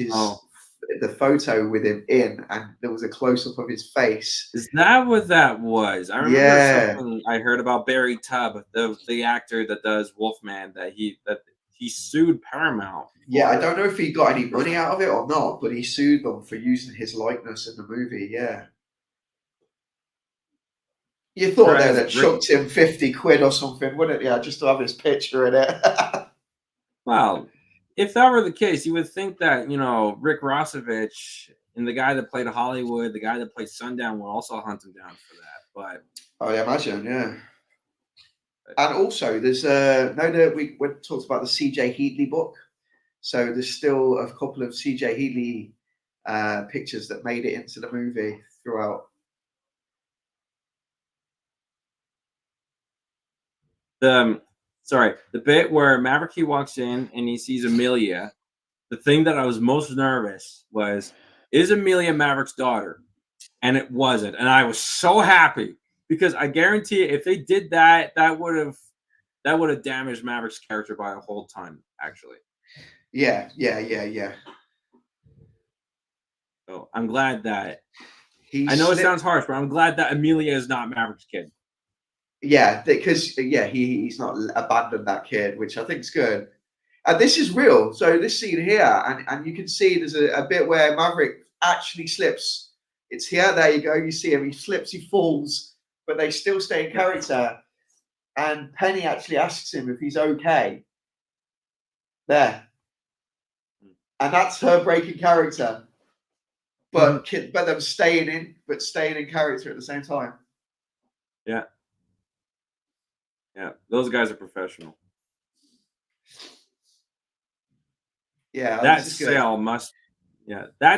the photo with him in, and there was a close up of his face. is that what that was? I remember something I heard about Barry Tubb, the actor that does Wolfman, that he sued Paramount. Yeah, I don't know if he got any money out of it or not, but he sued them for using his likeness in the movie. Yeah. You thought they'd have chucked him 50 quid or something, wouldn't you? Just to have his picture in it. Well, if that were the case, you would think that, Rick Rossovich and the guy that played Hollywood, the guy that played Sundown, would also hunt him down for that. But I imagine, yeah. And also, there's we talked about the C.J. Heatley book. So there's still a couple of C.J. Heatley pictures that made it into the movie throughout. The bit where Maverick walks in and he sees Amelia. The thing that I was most nervous was, is Amelia Maverick's daughter? And it wasn't. And I was so happy, because I guarantee you, if they did that, that would have damaged Maverick's character by a whole ton, actually. Yeah. So I'm glad that I know it sounds harsh, but I'm glad that Amelia is not Maverick's kid. Yeah, because he's not abandoned that kid, which I think is good. And this is real. So this scene here, and you can see there's a bit where Maverick actually slips. It's here. There you go. You see him. He slips. He falls, but they still stay in character. And Penny actually asks him if he's okay. There, and that's her breaking character, but them staying in character at the same time. Yeah. Yeah, those guys are professional. Yeah, that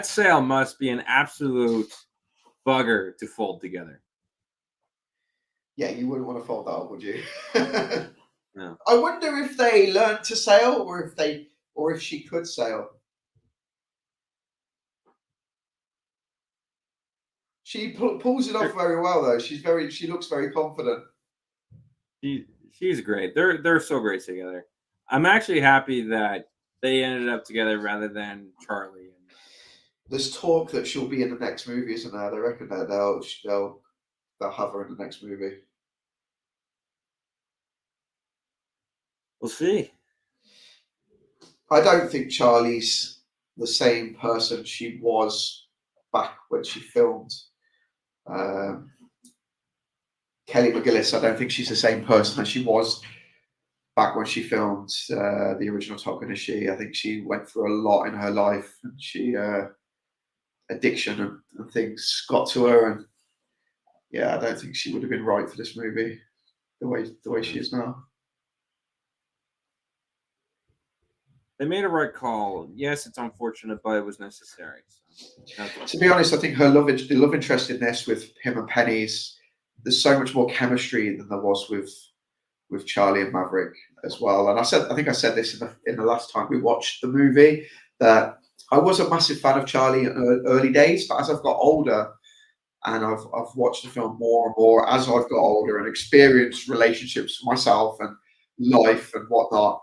sail must be an absolute bugger to fold together. Yeah, you wouldn't want to fold that up, would you? No. I wonder if they learned to sail, or if she could sail. She pulls it off very well, though. She looks very confident. She's great. They're so great together. I'm actually happy that they ended up together rather than Charlie. There's talk that she'll be in the next movie, isn't there? They reckon that they'll have her in the next movie. We'll see. I don't think Charlie's the same person she was back when she filmed Kelly McGillis. I don't think she's the same person as she was back when she filmed the original Top Gun, is she? I think she went through a lot in her life, and she addiction and things got to her, and I don't think she would have been right for this movie the way she is now. They made a right call. Yes, it's unfortunate, but it was necessary. So, to be honest, I think the love interest in this with him and Penny's, there's so much more chemistry than there was with Charlie and Maverick as well. And I think I said this in the last time we watched the movie, that I was a massive fan of Charlie in the early days, but as I've got older and I've watched the film more and more as I've got older and experienced relationships myself and life and whatnot,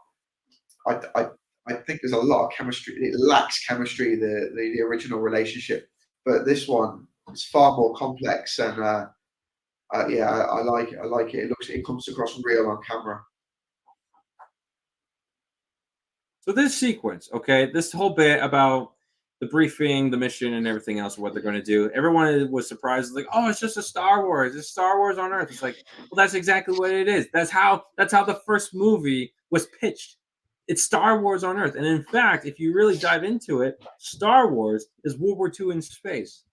I think there's a lot of chemistry. It lacks chemistry, the original relationship, but this one is far more complex, and I like it. I like it. It comes across real on camera. So this sequence, okay, this whole bit about the briefing, the mission, and everything else, what they're going to do, everyone was surprised, like, oh, it's just a Star Wars. It's Star Wars on Earth. It's like, well, that's exactly what it is. That's how the first movie was pitched. It's Star Wars on Earth. And in fact, if you really dive into it, Star Wars is World War II in space.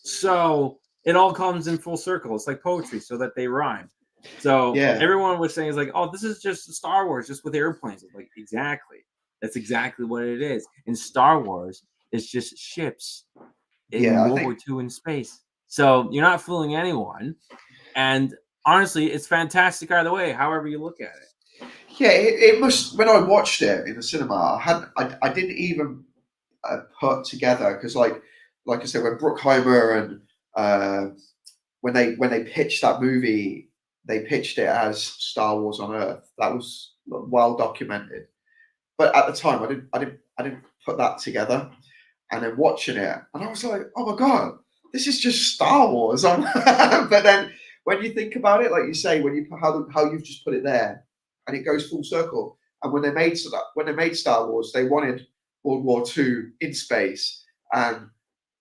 So it all comes in full circle. It's like poetry, so that they rhyme. So everyone was saying, it's like, oh, this is just Star Wars, just with airplanes. It's like, exactly. That's exactly what it is. In Star Wars, it's just ships in World War II in space. So you're not fooling anyone. And honestly, it's fantastic either way, however you look at it. Yeah, it must. When I watched it in the cinema, I didn't even put together, because like I said, when Bruckheimer and when they pitched that movie, they pitched it as Star Wars on Earth. That was well documented. But at the time, I didn't put that together. And then watching it, and I was like, oh my god, this is just Star Wars. But then when you think about it, like you say, when you how you've just put it there, and it goes full circle. And when they made Star Wars, they wanted World War II in space, and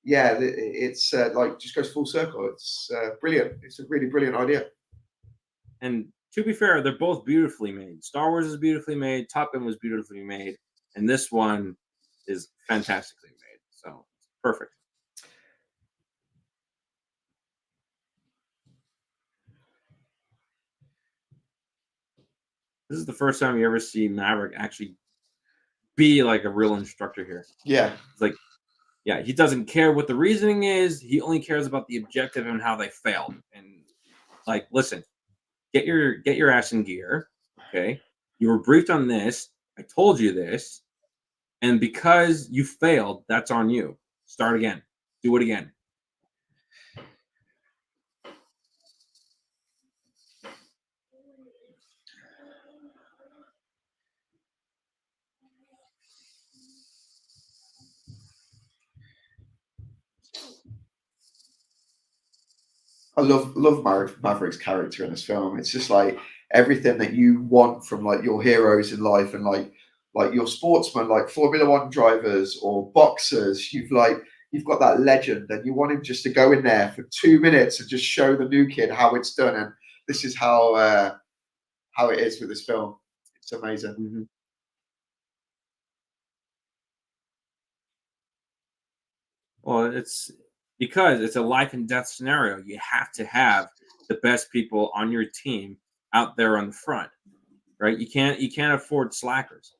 yeah, it's like just goes full circle. It's brilliant. It's a really brilliant idea. And to be fair, they're both beautifully made. Star Wars is beautifully made. Top Gun was beautifully made, and this one is fantastically made. So perfect. This is the first time you ever see Maverick actually be like a real instructor here. Yeah. It's like, yeah, he doesn't care what the reasoning is. He only cares about the objective and how they failed. And like, listen, get your ass in gear. Okay. You were briefed on this. I told you this. And because you failed, that's on you. Start again. Do it again. I love Maverick's character in this film. It's just like everything that you want from like your heroes in life, and like your sportsmen, like Formula One drivers or boxers. You've got that legend, and you want him just to go in there for 2 minutes and just show the new kid how it's done. And this is how it is with this film. It's amazing. Mm-hmm. Well, it's because it's a life and death scenario. You have to have the best people on your team out there on the front, right? You can't afford slackers.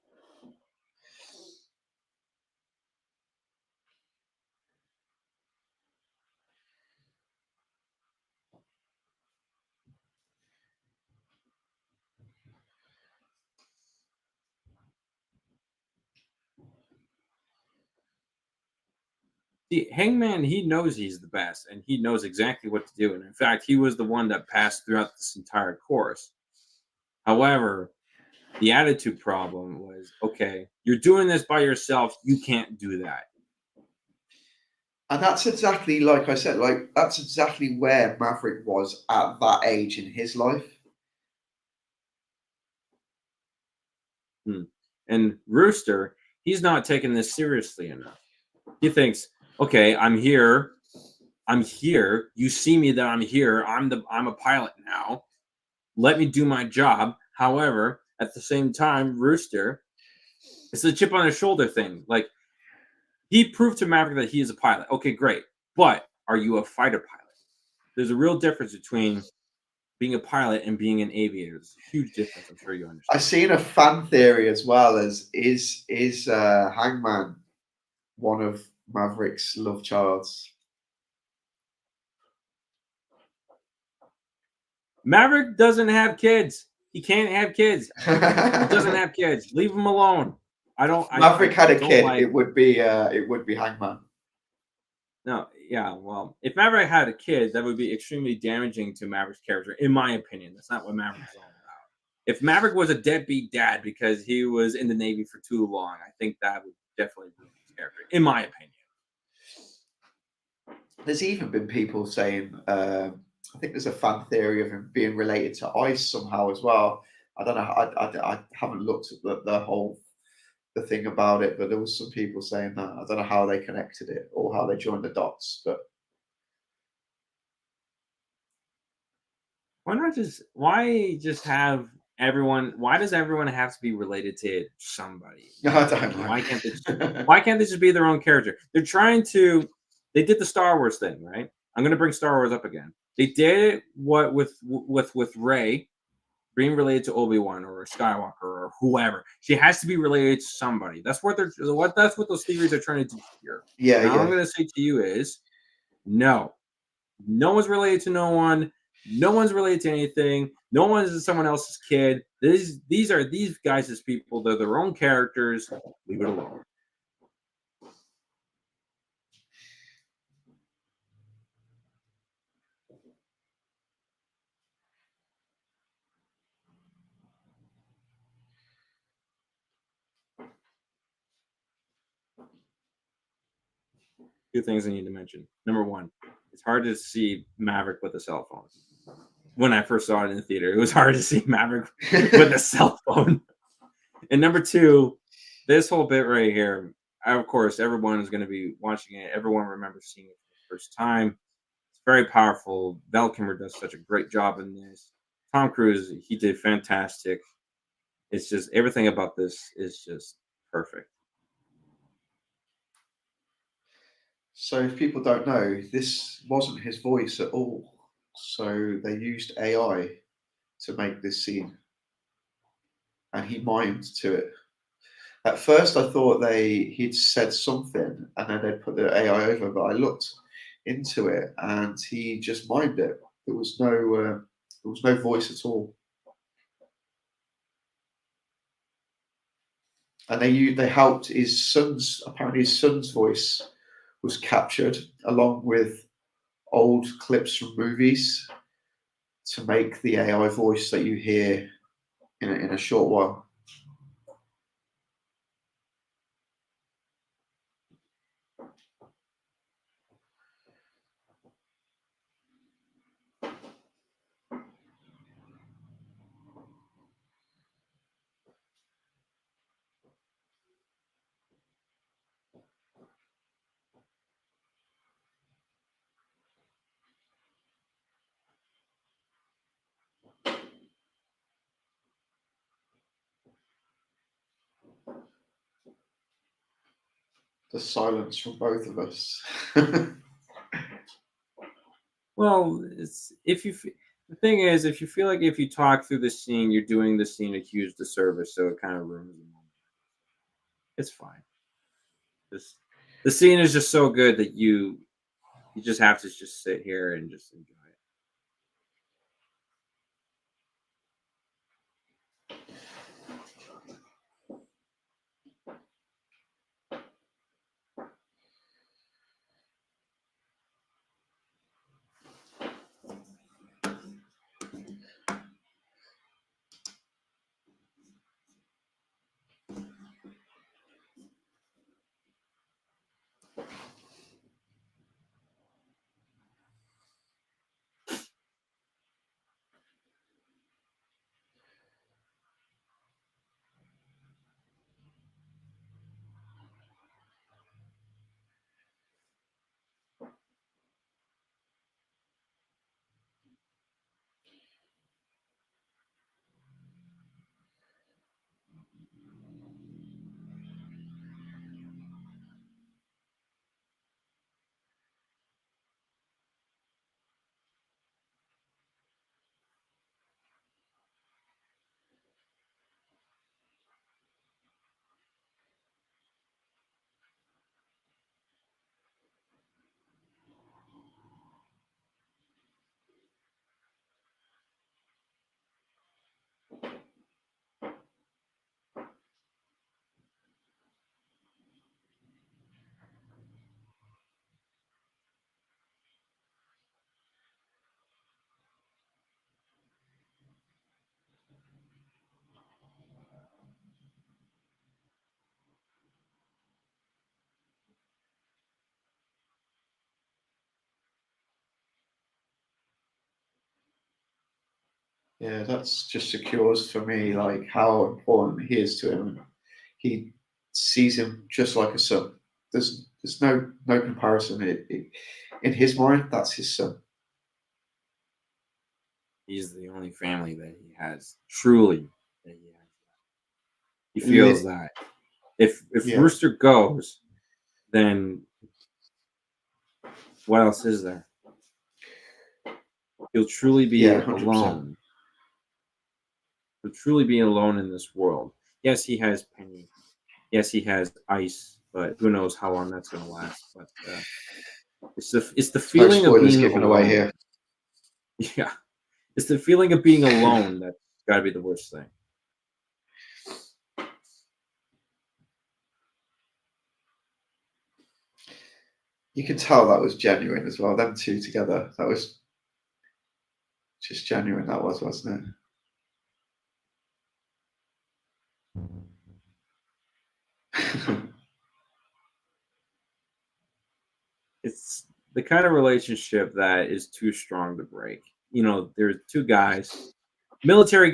See, Hangman, he knows he's the best, and he knows exactly what to do. And in fact, he was the one that passed throughout this entire course. However, the attitude problem was, okay, you're doing this by yourself. You can't do that. And that's exactly, like I said, like that's exactly where Maverick was at that age in his life. And Rooster, he's not taking this seriously enough. He thinks, okay, I'm here. I'm here. You see me that I'm here. I'm a pilot now. Let me do my job. However, at the same time, Rooster, it's the chip on his shoulder thing. Like, he proved to Maverick that he is a pilot. Okay, great. But are you a fighter pilot? There's a real difference between being a pilot and being an aviator. There's a huge difference. I'm sure you understand. I've seen a fan theory as well as is Hangman one of Maverick's love childs? Maverick doesn't have kids. He can't have kids. He doesn't have kids. Leave him alone. I don't. Maverick had a kid. Like, it would be Hangman. No, yeah. Well, if Maverick had a kid, that would be extremely damaging to Maverick's character, in my opinion. That's not what Maverick's all about. If Maverick was a deadbeat dad because he was in the Navy for too long, I think that would definitely ruin his character, in my opinion. There's even been people saying, I think there's a fan theory of him being related to Ice somehow as well. I don't know. I haven't looked at the thing about it, but there was some people saying that. I don't know how they connected it or how they joined the dots, but why just have everyone? Why does everyone have to be related to somebody? I don't know. Why can't they just be their own character? They're trying to. They did the Star Wars thing, right? I'm going to bring Star Wars up again. They did what with Rey being related to Obi-Wan or Skywalker or whoever. She has to be related to somebody. That's what those theories are trying to do here. Yeah, Now, I'm going to say to you is no one's related to no one. No one's related to anything. No one's someone else's kid. These are these guys' people. They're their own characters. Leave it alone. Two things I need to mention. Number one, it's hard to see Maverick with a cell phone. When I first saw it in the theater, it was hard to see Maverick with a cell phone. And number two, this whole bit right here, of course, everyone is going to be watching it. Everyone remembers seeing it for the first time. It's very powerful. Val Kilmer does such a great job in this. Tom Cruise, he did fantastic. It's just everything about this is just perfect. So if people don't know, this wasn't his voice at all. So they used AI to make this scene, and he mimed to it. At first, I thought he'd said something, and then they'd put the AI over. But I looked into it, and he just mimed it. There was no voice at all. And they helped his son's. Apparently, his son's voice was captured along with old clips from movies to make the AI voice that you hear in a short while. The silence from both of us. Well, it's the thing is, if you feel like if you talk through the scene, you're doing the scene a huge disservice, so it kind of ruins the moment. It's fine. The scene is just so good that you just have to just sit here and just enjoy it. Yeah, that's just secures for me like how important he is to him. He sees him just like a son. There's no comparison. In his mind, that's his son. He's the only family that he has, truly, that he has. He feels that if Yeah. Rooster goes, then what else is there? He'll truly be Yeah, 100%. alone. He'll truly be alone in this world. Yes, he has Penny. Yes, he has Ice, but who knows how long that's going to last. But it's the No feeling of spoilers being given alone. away here. Yeah, it's the feeling of being alone that's got to be the worst thing. You can tell that was genuine as well. Them two together, that was Just genuine that was, wasn't it? It's the kind of relationship that is too strong to break. You know, there's two guys, military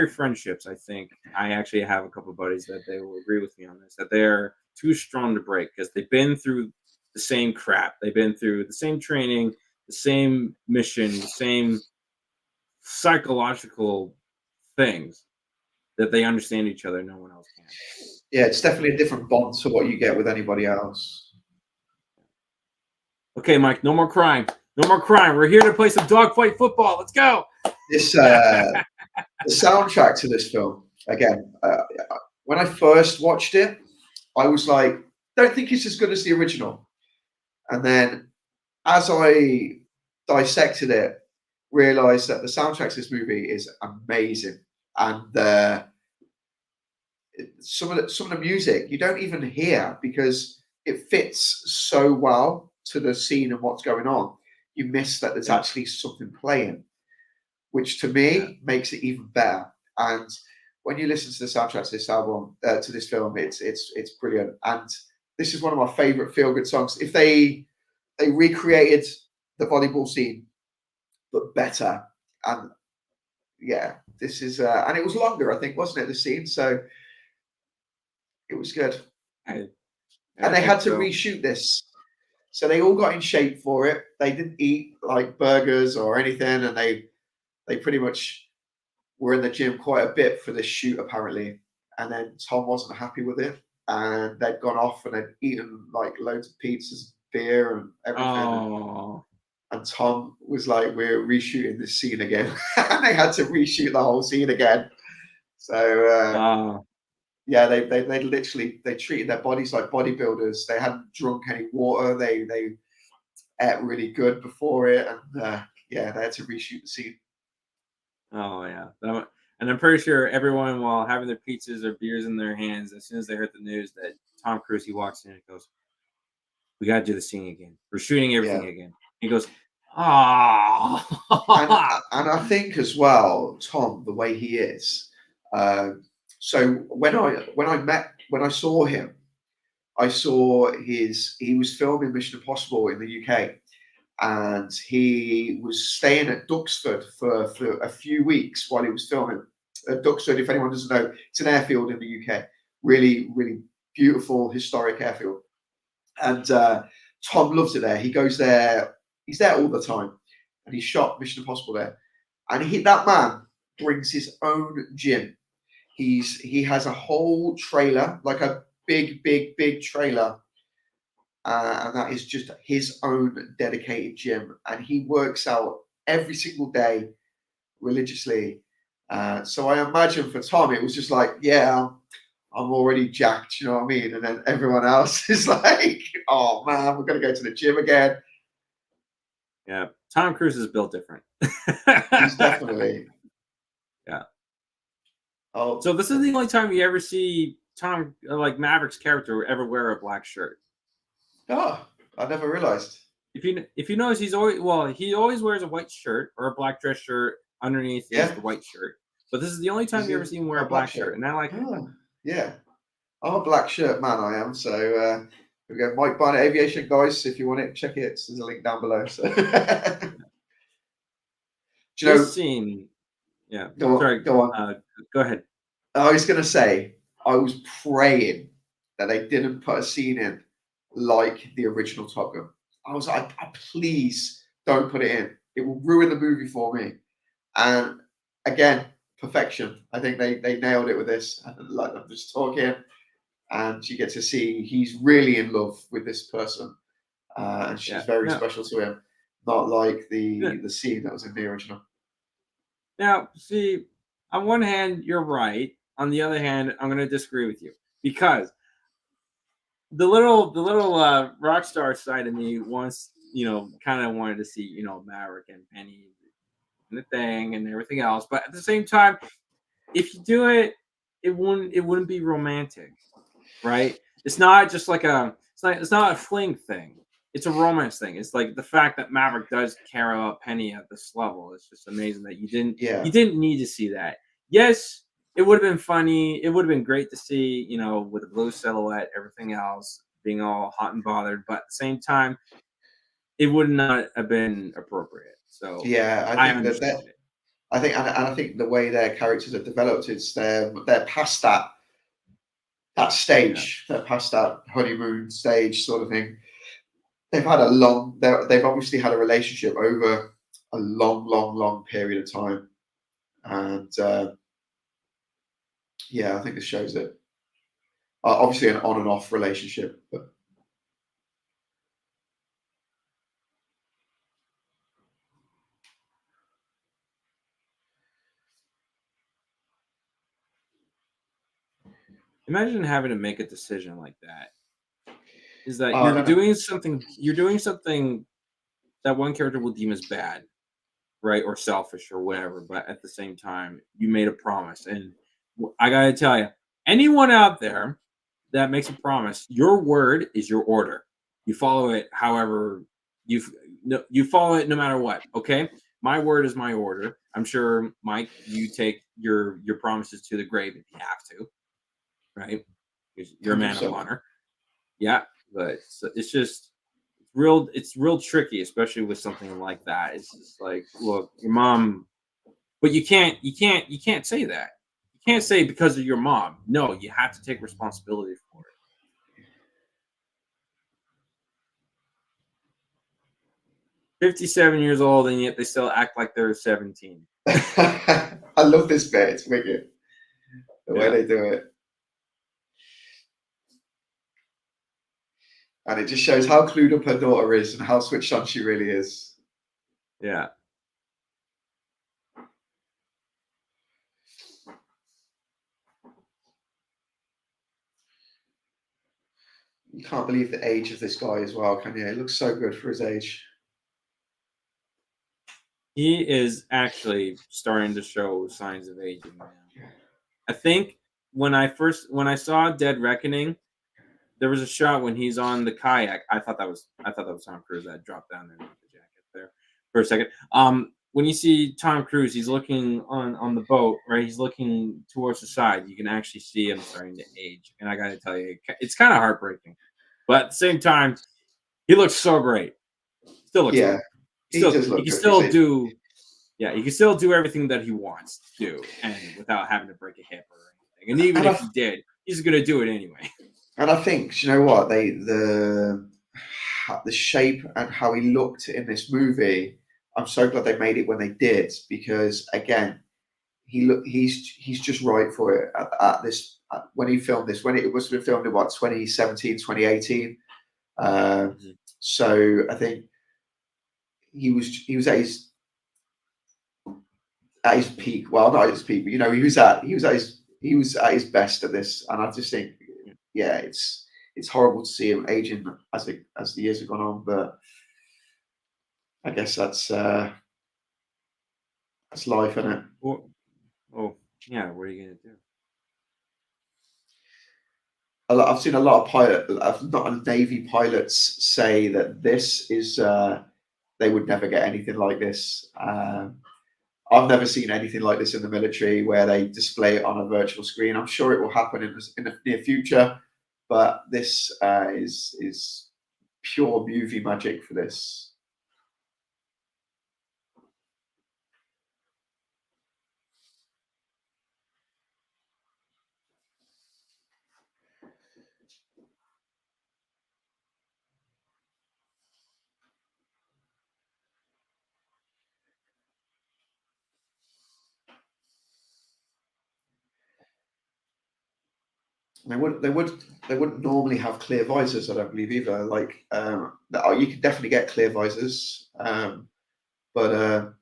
friendships. I think I actually have a couple of buddies that they will agree with me on this, that they're too strong to break because they've been through the same crap. They've been through the same training, the same mission, the same psychological things that they understand each other. No one else can. Yeah, it's definitely a different bond to what you get with anybody else. Okay, Mike, no more crying. No more crying. We're here to play some dogfight football. Let's go. This the soundtrack to this film again. When I first watched it, I was like, don't think it's as good as the original. And then as I dissected it, realized that the soundtrack to this movie is amazing, and some of the music you don't even hear because it fits so well to the scene and what's going on. You miss that there's actually something playing, which to me makes it even better. And when you listen to the soundtrack to this album, to this film, it's brilliant. And this is one of my favorite feel good songs. If they recreated the volleyball scene, but better, and yeah, this is and it was longer, I think, wasn't it, the scene? So it was good. And they had to reshoot this. So they all got in shape for it. They didn't eat like burgers or anything, and they pretty much were in the gym quite a bit for this shoot apparently. And then Tom wasn't happy with it, and they'd gone off and they'd eaten like loads of pizzas, beer, and everything. Oh. And Tom was like, "We're reshooting this scene again," and they had to reshoot the whole scene again. So yeah, they literally they treated their bodies like bodybuilders. They hadn't drunk any water. They ate really good before it, and yeah, they had to reshoot the scene. Oh yeah, and I'm pretty sure everyone, while having their pizzas or beers in their hands, as soon as they heard the news that Tom Cruise, he walks in and goes, "We got to do the scene again. We're shooting everything again." He goes, "Ah." And I think as well, Tom, the way he is. So when I saw him, I saw he was filming Mission Impossible in the UK, and he was staying at Duxford for a few weeks while he was filming. Duxford, if anyone doesn't know, it's an airfield in the UK. Really, really beautiful, historic airfield. And Tom loves it there. He goes there. He's there all the time, and he shot Mission Impossible there. And that man brings his own gym. He has a whole trailer, like a big trailer, and that is just his own dedicated gym. And he works out every single day religiously. So I imagine for Tom, it was just like, yeah, I'm already jacked, you know what I mean? And then everyone else is like, oh man, we're going to go to the gym again. Yeah, Tom Cruise is built different. He's definitely. Yeah. Oh, so this is the only time you ever see Tom, like Maverick's character, ever wear a black shirt. Oh, I never realized. If you notice, he always wears a white shirt or a black dress shirt underneath the white shirt. But this is the only time you ever see him wear a black shirt. And I like it. Yeah. I'm a black shirt man, I am. So we go Mike Barnett Aviation, guys. If you want it, check it. There's a link down below. So. Do you know this scene? Yeah. Go on. Go ahead. I was going to say, I was praying that they didn't put a scene in like the original Top Gun. I was like, please don't put it in. It will ruin the movie for me. And again, perfection. I think they nailed it with this. Like I'm just talking, and you get to see he's really in love with this person, and she's very special to him. Not like the scene that was in the original. Now, see, on one hand, you're right. On the other hand, I'm going to disagree with you because the little rock star side of me wants, kind of wanted to see, Maverick and Penny and the thing and everything else. But at the same time, if you do it, it wouldn't be romantic, right? It's not just like it's not a fling thing. it's a romance thing. It's like the fact that Maverick does care about Penny at this level. It's just amazing that you Yeah, didn't need to see that. Yes, it would have been funny. It would have been great to see, with the blue silhouette, everything else being all hot and bothered, but at the same time, it would not have been appropriate. So yeah. I I think that understand it. I think, and I think the way their characters have developed, is they're past that Yeah. stage. They're past that honeymoon stage sort of thing. They've had a long. They've obviously had a relationship over a long, long, long period of time, and yeah, I think this shows it. Obviously, an on and off relationship, but Imagine having to make a decision like that. Is that I don't know. you're doing something that one character will deem as bad, right, or selfish or whatever, but at the same time, you made a promise, and I gotta tell you, anyone out there that makes a promise, your word is your order. You follow it however you no, you follow it no matter what. Okay, my word is my order. I'm sure, Mike, you take your promises to the grave if you have to, right? 'Cause you're a man of 100%. honor. Yeah, but it's just it's real tricky, especially with something like that. It's just like, look, your mom, but you can't say that. You can't say because of your mom. No, you have to take responsibility for it. 57 years old, and yet they still act like they're 17. I love this bit. It's wicked the way Yeah, they do it, and it just shows how clued up her daughter is and how switched on she really is. yeah. You can't believe the age of this guy as well, can you? He looks so good for his age. He is actually starting to show signs of aging now. I think when I saw Dead Reckoning, there was a shot when he's on the kayak. I thought that was Tom Cruise that dropped down there with the jacket there for a second. When you see Tom Cruise, he's looking on the boat, right? He's looking towards the side. You can actually see him starting to age, and I got to tell you, it's kind of heartbreaking. But at the same time, he looks so great. Still looks Yeah, great. he Still, does he look can good for his still age. do. Yeah, he can still do everything that he wants to do, and without having to break a hip or anything. And even And if I he did, he's gonna do it anyway. and I think, do you know what, the shape and how he looked in this movie. I'm so glad they made it when they did, because again, he's just right for it at this when he filmed this, when it was filmed in what, 2017, 2018. Mhm. So I think he was at his peak. Well, not at his peak, but he was at his best at this, and I just think, Yeah. yeah, it's horrible to see him aging as the years have gone on, but I guess that's life, isn't it? Well, oh, yeah. What are you gonna do? I've seen a lot of not Navy pilots say that this is they would never get anything like this. I've never seen anything like this in the military where they display it on a virtual screen. I'm sure it will happen in the near future, but this is pure movie magic for this. They wouldn't normally have clear visors, I don't believe either. Like you can definitely get clear visors, but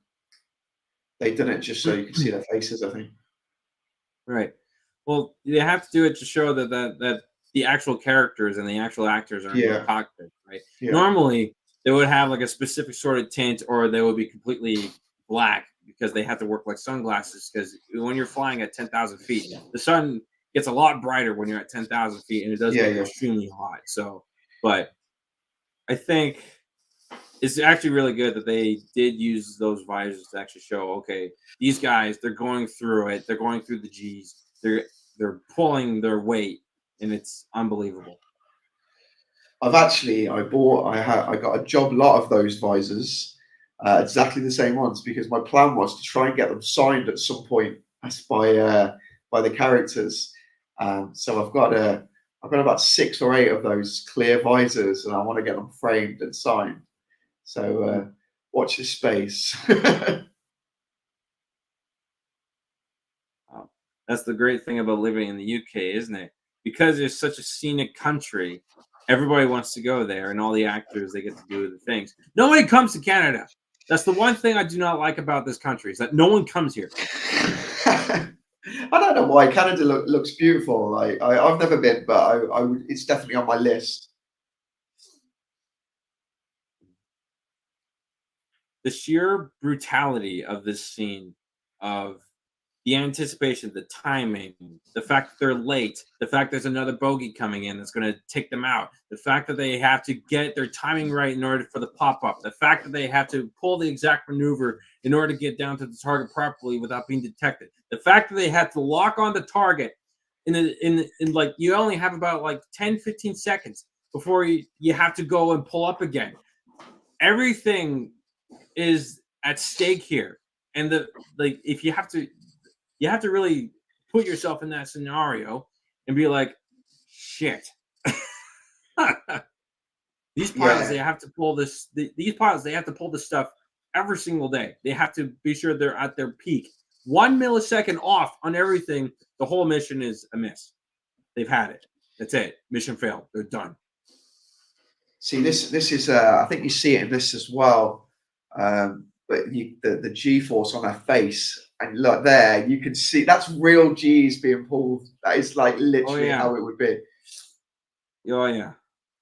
they done it just so you can see their faces, I think. Right. Well, they have to do it to show that the actual characters and the actual actors are in the Yeah, cockpit, right? yeah, Normally, they would have like a specific sort of tint, or they would be completely black because they have to work like sunglasses. Because when you're flying at 10,000 feet, the sun gets a lot brighter when you're at 10,000 feet, and it does yeah, get yeah. extremely hot. So, but I think it's actually really good that they did use those visors to actually show, okay, these guys, they're going through it. They're going through the G's. They're pulling their weight, and it's unbelievable. I got a job lot of those visors, exactly the same ones, because my plan was to try and get them signed at some point by the characters. So I've got about 6 or 8 of those clear visors, and I want to get them framed and signed. So watch this space. That's the great thing about living in the UK, isn't it? Because it's such a scenic country, everybody wants to go there, and all the actors, they get to do the things. Nobody comes to Canada. That's the one thing I do not like about this country, is that no one comes here. I don't know why. Canada looks beautiful. Like I've never been, but I would. It's definitely on my list. The sheer brutality of this scene, of the anticipation, the timing, the fact that they're late, the fact there's another bogey coming in that's going to take them out, the fact that they have to get their timing right in order for the pop-up, the fact that they have to pull the exact maneuver in order to get down to the target properly without being detected, the fact that they have to lock on the target in like, you only have about like 10-15 seconds before you have to go and pull up again. Everything is at stake here, and if you have to really put yourself in that scenario and be like, shit. These pilots, they have to pull this. These pilots, they have to pull this stuff every single day. They have to be sure they're at their peak. 1 millisecond off on everything, the whole mission is a miss. They've had it. That's it. Mission failed. They're done. See, this is. I think you see it in this as well. But the G-force on her face, and look there, you can see that's real G's being pulled. That is like literally how it would be. Oh yeah,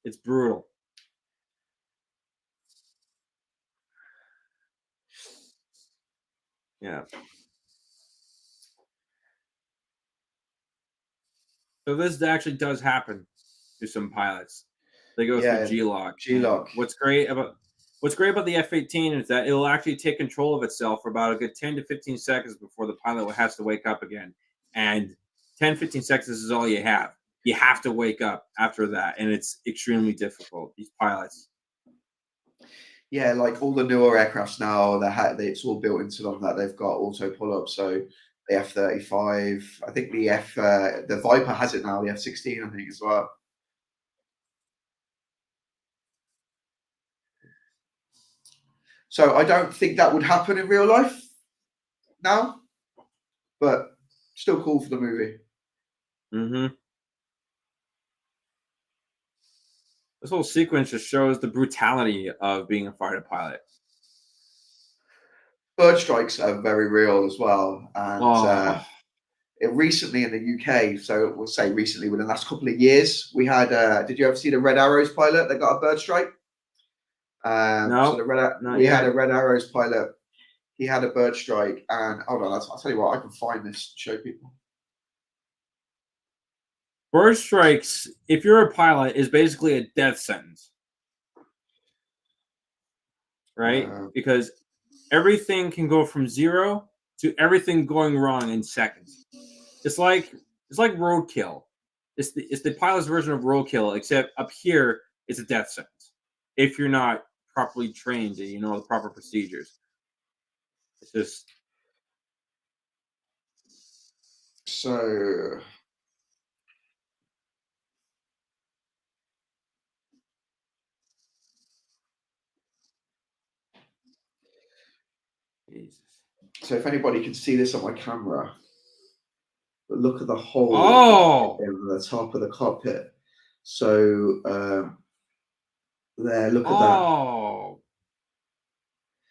it's brutal. Yeah. So this actually does happen to some pilots. They go through G-lock. G-lock. What's great about the F-18 is that it'll actually take control of itself for about a good 10 to 15 seconds before the pilot has to wake up again. And 10, 15 seconds is all you have. You have to wake up after that, and it's extremely difficult. These pilots. Yeah, like all the newer aircrafts now, it's all built into them that they've got auto pull-up. So the F-35, I think the Viper has it now. The F-16, I think, as well. So I don't think that would happen in real life now, but still cool for the movie. Mm-hmm. This whole sequence just shows the brutality of being a fighter pilot. Bird strikes are very real as well, and recently in the UK, so we'll say recently within the last couple of years, we had. Did you ever see the Red Arrows pilot that got a bird strike? No, so we had a Red Arrows pilot. He had a bird strike, and hold on, I'll tell you what, I can find this to show people. Bird strikes, if you're a pilot, is basically a death sentence, right? Because everything can go from 0 to everything going wrong in seconds. It's like roadkill. It's the pilot's version of roadkill, except up here it's a death sentence if you're not properly trained and you know the proper procedures. It's just so. Jesus. So if anybody can see this on my camera, but look at the hole in the top of the cockpit. So there, look at that.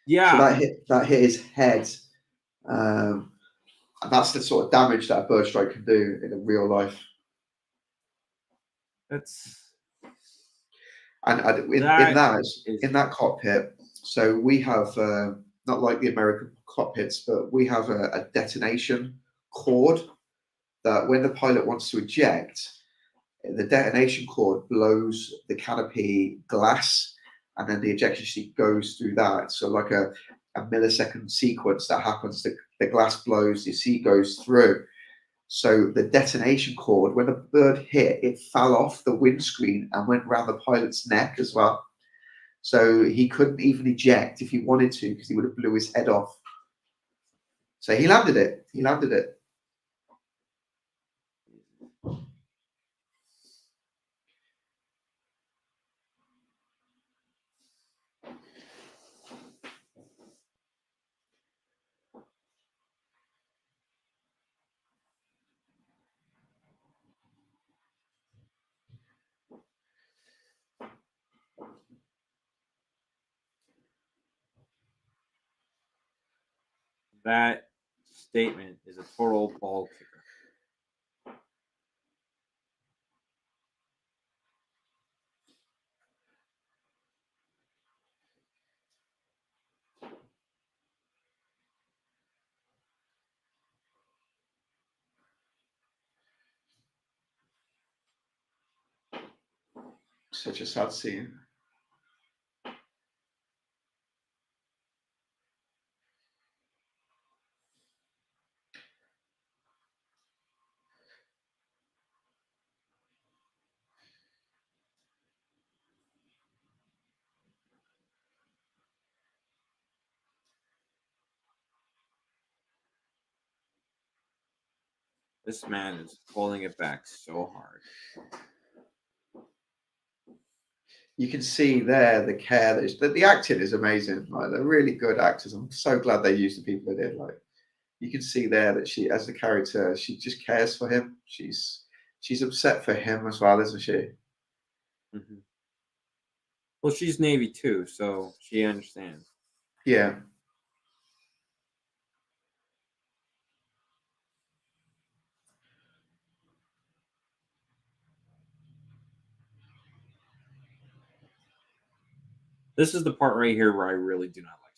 Yeah. So that hit his head. And that's the sort of damage that a bird strike can do in a real life. In that cockpit, so we have not like the American cockpits, but we have a detonation cord that when the pilot wants to eject, the detonation cord blows the canopy glass, and then the ejection seat goes through that. So like a millisecond sequence that happens, the glass blows, the seat goes through. So the detonation cord, when the bird hit, it fell off the windscreen and went around the pilot's neck as well. So he couldn't even eject if he wanted to, because he would have blew his head off. So he landed it. He landed it. That statement is a total ball kicker. Such a sad scene. This man is holding it back so hard. You can see there the care that the acting is amazing. Like, they're really good actors. I'm so glad they used the people they did. Like, you can see there that she, as the character, she just cares for him. She's upset for him as well, isn't she? Mm-hmm. Well, she's Navy too, so she understands. Yeah. This is the part right here where I really do not like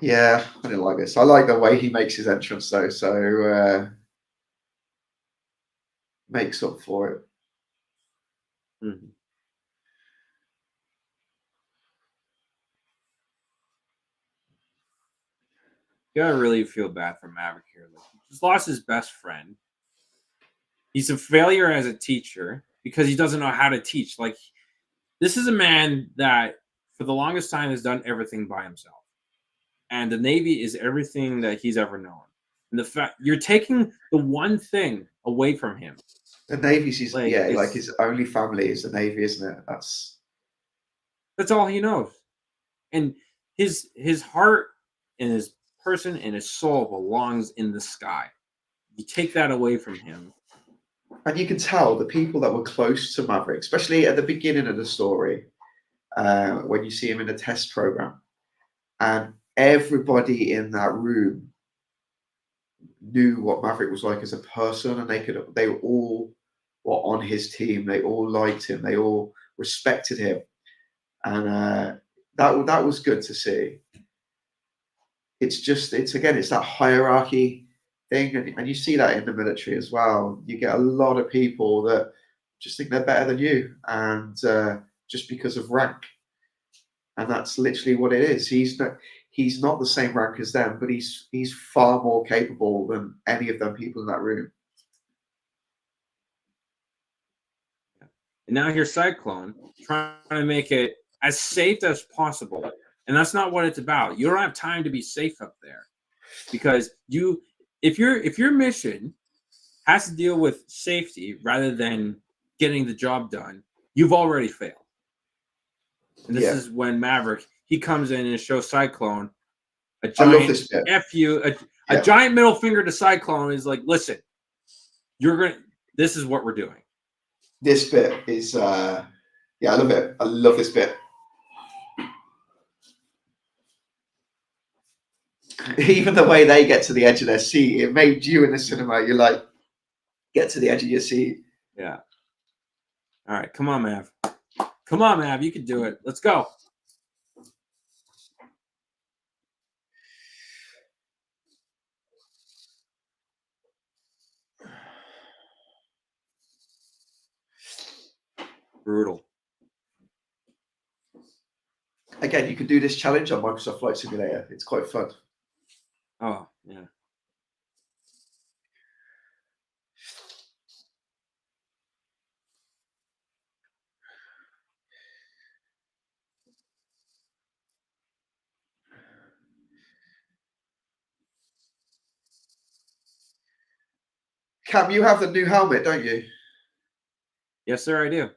Yeah, I didn't like this. I like the way he makes his entrance though, so makes up for it. Mm-hmm. You gotta really feel bad for Maverick here. Like, he just lost his best friend. He's a failure as a teacher because he doesn't know how to teach. Like, this is a man that for the longest time has done everything by himself. And the Navy is everything that he's ever known. And the fact you're taking the one thing away from him. The Navy's his, Like, like his only family is the Navy, isn't it? That's all he knows. And his heart and his person and his soul belongs in the sky. You take that away from him. And you can tell the people that were close to Maverick, especially at the beginning of the story, when you see him in a test program, and everybody in that room knew what Maverick was like as a person, and they all were on his team. They all liked him. They all respected him, and that was good to see. It's that hierarchy thing, and you see that in the military as well. You get a lot of people that just think they're better than you, and just because of rank, and that's literally what it is. He's not the same rank as them, but he's far more capable than any of them people in that room. And now here's Cyclone trying to make it as safe as possible. And that's not what it's about. You don't have time to be safe up there. Because if your mission has to deal with safety rather than getting the job done, you've already failed. And this is when Maverick, he comes in and shows Cyclone a giant F you, a giant middle finger to Cyclone. Is like, listen, this is what we're doing. This bit is I love it. I love this bit. Even the way they get to the edge of their seat, it made you in the cinema. You're like, get to the edge of your seat. Yeah. All right, come on, Mav. Come on, Mav. You can do it. Let's go. Brutal. Again, you can do this challenge on Microsoft Flight Simulator. It's quite fun. Oh, yeah. Cam, you have the new helmet, don't you? Yes, sir, I do.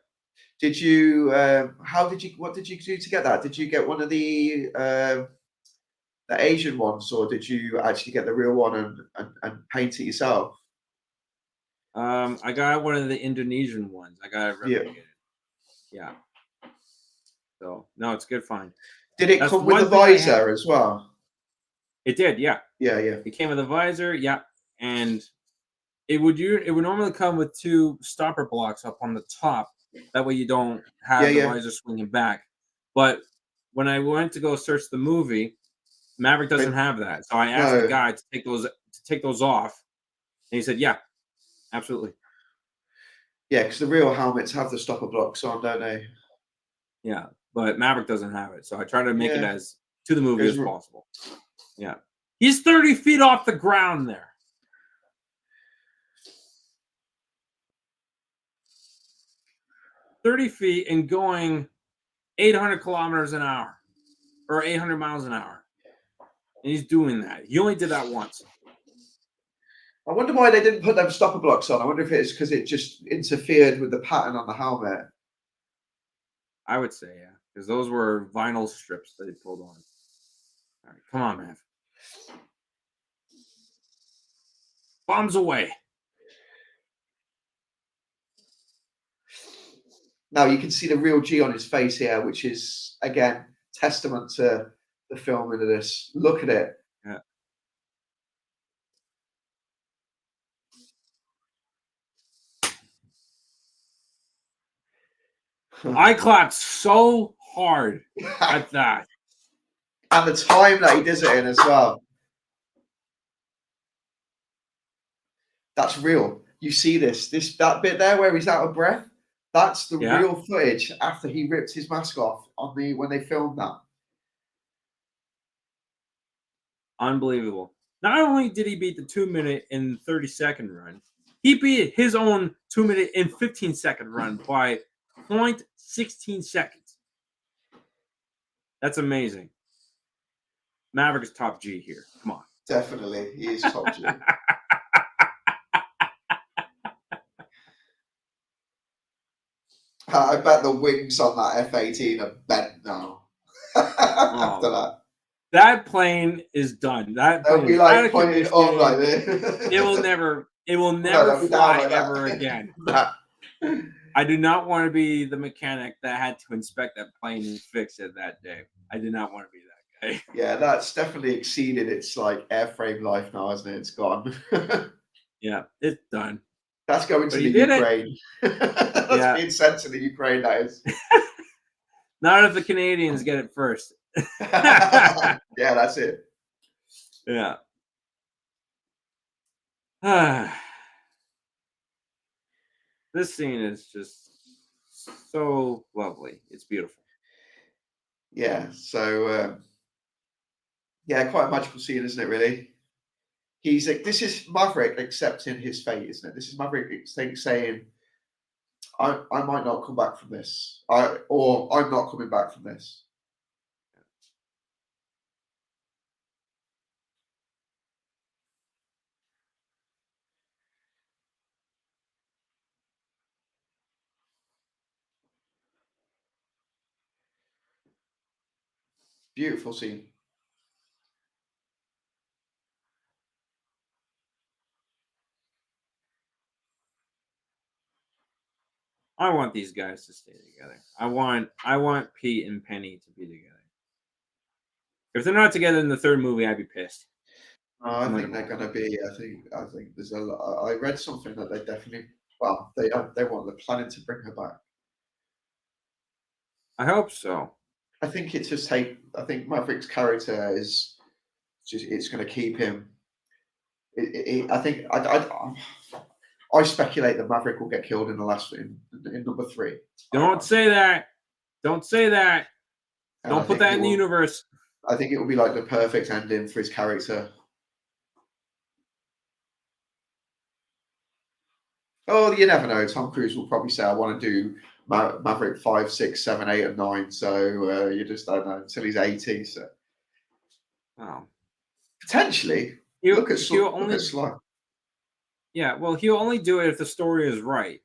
Did you? What did you do to get that? Did you get one of the Asian ones, or did you actually get the real one and paint it yourself? I got one of the Indonesian ones. I got it Yeah. replicated. Yeah. So no, it's good fun. Did it That's come with one a thing I had. visor as well? It did, yeah. Yeah. It came with a visor, yeah, and it would normally come with 2 stopper blocks up on the top. That way you don't have the Yeah. visor swinging back. But when I went to go search the movie, Maverick doesn't have that. So I asked the No. guy to take those off, and he said, "Yeah, absolutely." Yeah, because the real helmets have the stopper blocks on, don't they? Yeah, but Maverick doesn't have it. So I try to make it Yeah. as to the movie Goes as possible. Yeah. He's 30 feet off the ground there. 30 feet and going 800 kilometers an hour or 800 miles an hour. And he's doing that. He only did that once. I wonder why they didn't put them stopper blocks on. I wonder if it's because it just interfered with the pattern on the helmet. I would say, yeah, because those were vinyl strips that he pulled on. All right, come on, man. Bombs away. Now you can see the real G on his face here, which is again testament to the filming of this. Look at it. Yeah. I clapped so hard at that. And the time that he does it in as well. That's real. You see that bit there where he's out of breath. That's the real footage after he ripped his mask off when they filmed that. Unbelievable. Not only did he beat the 2-minute and 30-second run, he beat his own 2-minute and 15-second run by 0.16 seconds. That's amazing. Maverick is top G here. Come on. Definitely. He is top G. I bet the wings on that F-18 are bent now. After that. That plane is done. That plane They'll be is like pointing up like this. It will never fly like ever again. I do not want to be the mechanic that had to inspect that plane and fix it that day. I do not want to be that guy. Yeah, that's definitely exceeded its like airframe life now, hasn't it? It's gone. Yeah, it's done. That's going to the Ukraine. That's being sent to the Ukraine, that is. Not if the Canadians get it first. Yeah, that's it. Yeah. This scene is just so lovely. It's beautiful. Yeah. So, yeah, quite a magical scene, isn't it? Really. He's like, this is Maverick accepting his fate, isn't it? This is Maverick saying, I might not come back from this, or I'm not coming back from this. Beautiful scene. I want these guys to stay together. I want Pete and Penny to be together. If they're not together in the third movie, I'd be pissed. I Like, think they're going to be. I think there's a lot. I read something that they definitely. Well, they don't. They want. They're planning to bring her back. I hope so. I think it's just take. I think Maverick's character is just. It's going to keep him. I think. I speculate that Maverick will get killed in the last in number 3. Don't say that. Don't say that. And Don't put that in the universe. I think it will be like the perfect ending for his character. Oh, you never know. Tom Cruise will probably say, "I want to do Maverick 5, 6, 7, 8, and 9." So you just don't know until he's 80. So Oh, potentially, he'll look at he'll look at only Sly. yeah. Well, he'll only do it if the story is right,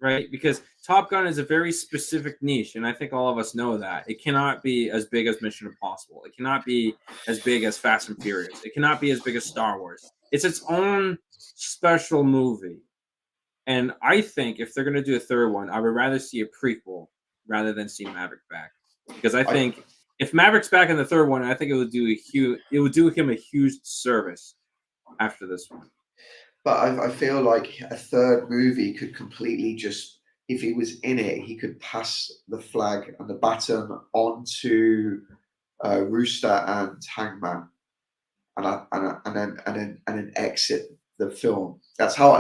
right? Because Top Gun is a very specific niche, and I think all of us know that it cannot be as big as Mission Impossible. It cannot be as big as Fast and Furious. It cannot be as big as Star Wars. It's its own special movie. And I think if they're going to do a third one, I would rather see a prequel rather than see Maverick back, because I I, think if Maverick's back in the third one, I think it would do him a huge service after this one. but I feel like a third movie could completely just, if he was in it, he could pass the flag and the baton on to Rooster and Hangman, and then exit the film. That's how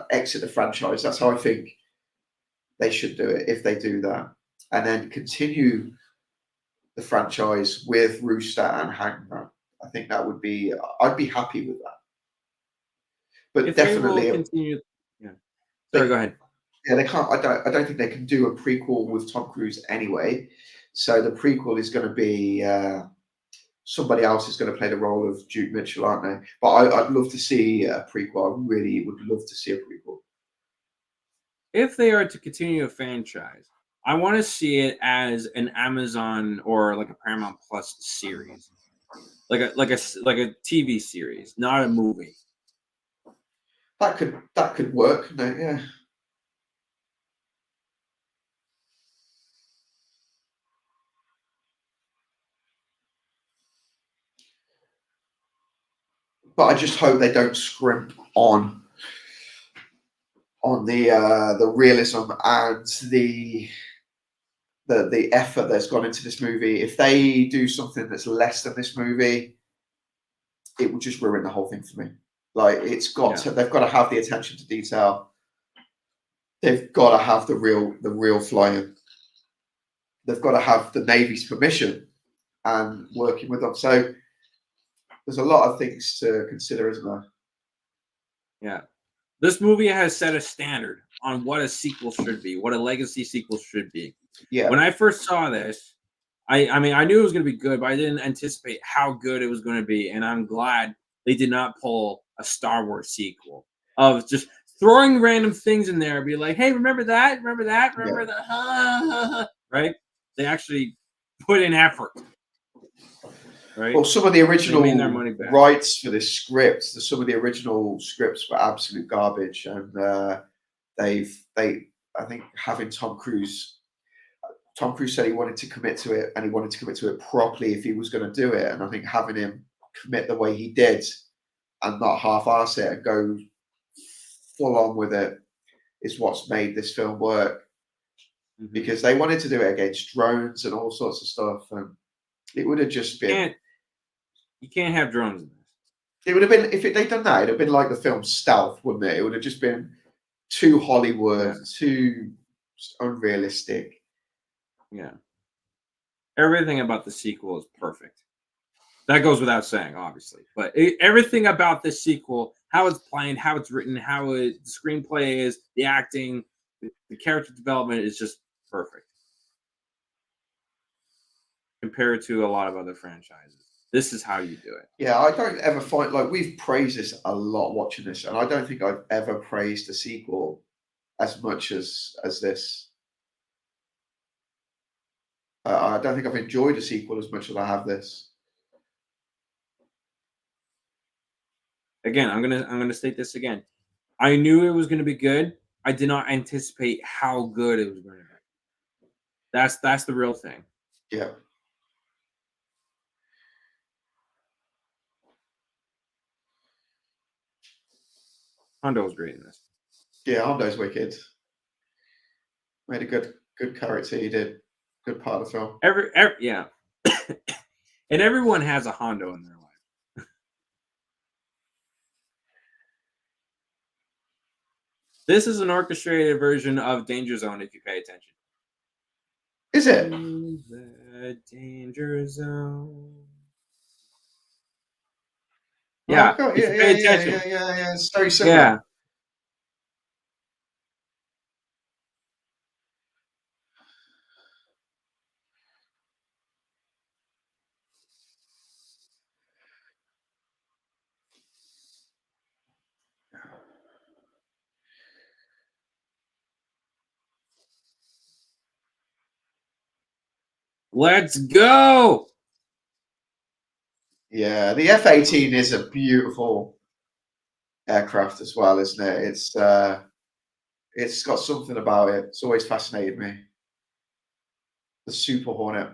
exit the franchise. That's how I think they should do it if they do that, and then continue the franchise with Rooster and Hangman. I think that would be. I'd be happy with that. But If they will definitely, continue, yeah. Sorry, they go ahead. yeah they can't. I don't think they can do a prequel with Tom Cruise anyway. So the prequel is going to be. Somebody else is going to play the role of Duke Mitchell, aren't they? But I'd love to see a prequel. I really would love to see a prequel. If they are to continue a franchise, I want to see it as an Amazon or like a Paramount Plus series, like a TV series, not a movie. That could work. No, yeah. But I just hope they don't scrimp on the realism and the effort that's gone into this movie. If they do something that's less than this movie, it will just ruin the whole thing for me. Like they've got to have the attention to detail. They've got to have the real flying. They've got to have the Navy's permission and working with them. So there's a lot of things to consider, isn't there? Yeah. This movie has set a standard on what a sequel should be, what a legacy sequel should be. Yeah. When I first saw this, I mean, I knew it was going to be good, but I didn't anticipate how good it was going to be. And I'm glad they did not pull a Star Wars sequel of just throwing random things in there and be like, hey, remember that? Remember that? Remember that? Right? They actually put in effort. Right? Well, some of the original They made their money back. rights for this script, some of the original scripts were absolute garbage, and I think having Tom Cruise said he wanted to commit to it, and he wanted to commit to it properly if he was going to do it, and I think having him commit the way he did and not half-ass it and go full on with it is what's made this film work. Mhm. Because they wanted to do it against drones and all sorts of stuff, and it would have just been. You can't have drones in this. It would have been they'd done that. It'd have been like the film Stealth, wouldn't it? It would have just been too Hollywood, too unrealistic. Yeah. Everything about the sequel is perfect. That goes without saying, obviously. But everything about this sequel, how it's planned, how it's written, the screenplay is, the acting, the character development is just perfect compared to a lot of other franchises. This is how you do it. Yeah, I don't ever find like we've praised this a lot watching this, and I don't think I've ever praised a sequel as much as this. I don't think I've enjoyed a sequel as much as I have this. Again, I'm gonna state this again. I knew it was gonna be good. I did not anticipate how good it was going to be. That's the real thing. Yeah. Hondo was great in this. Yeah, Hondo's wicked. Made a good character. He did good part of the film. Every yeah, and everyone has a Hondo in their life. This is an orchestrated version of Danger Zone. If you pay attention, Is it? The Danger Zone. Oh, Yeah, God, if you pay attention. yeah. It's very similar. Yeah. Let's go. Yeah, the F-18 is a beautiful aircraft as well, isn't it? It's got something about it. It's always fascinated me. The Super Hornet.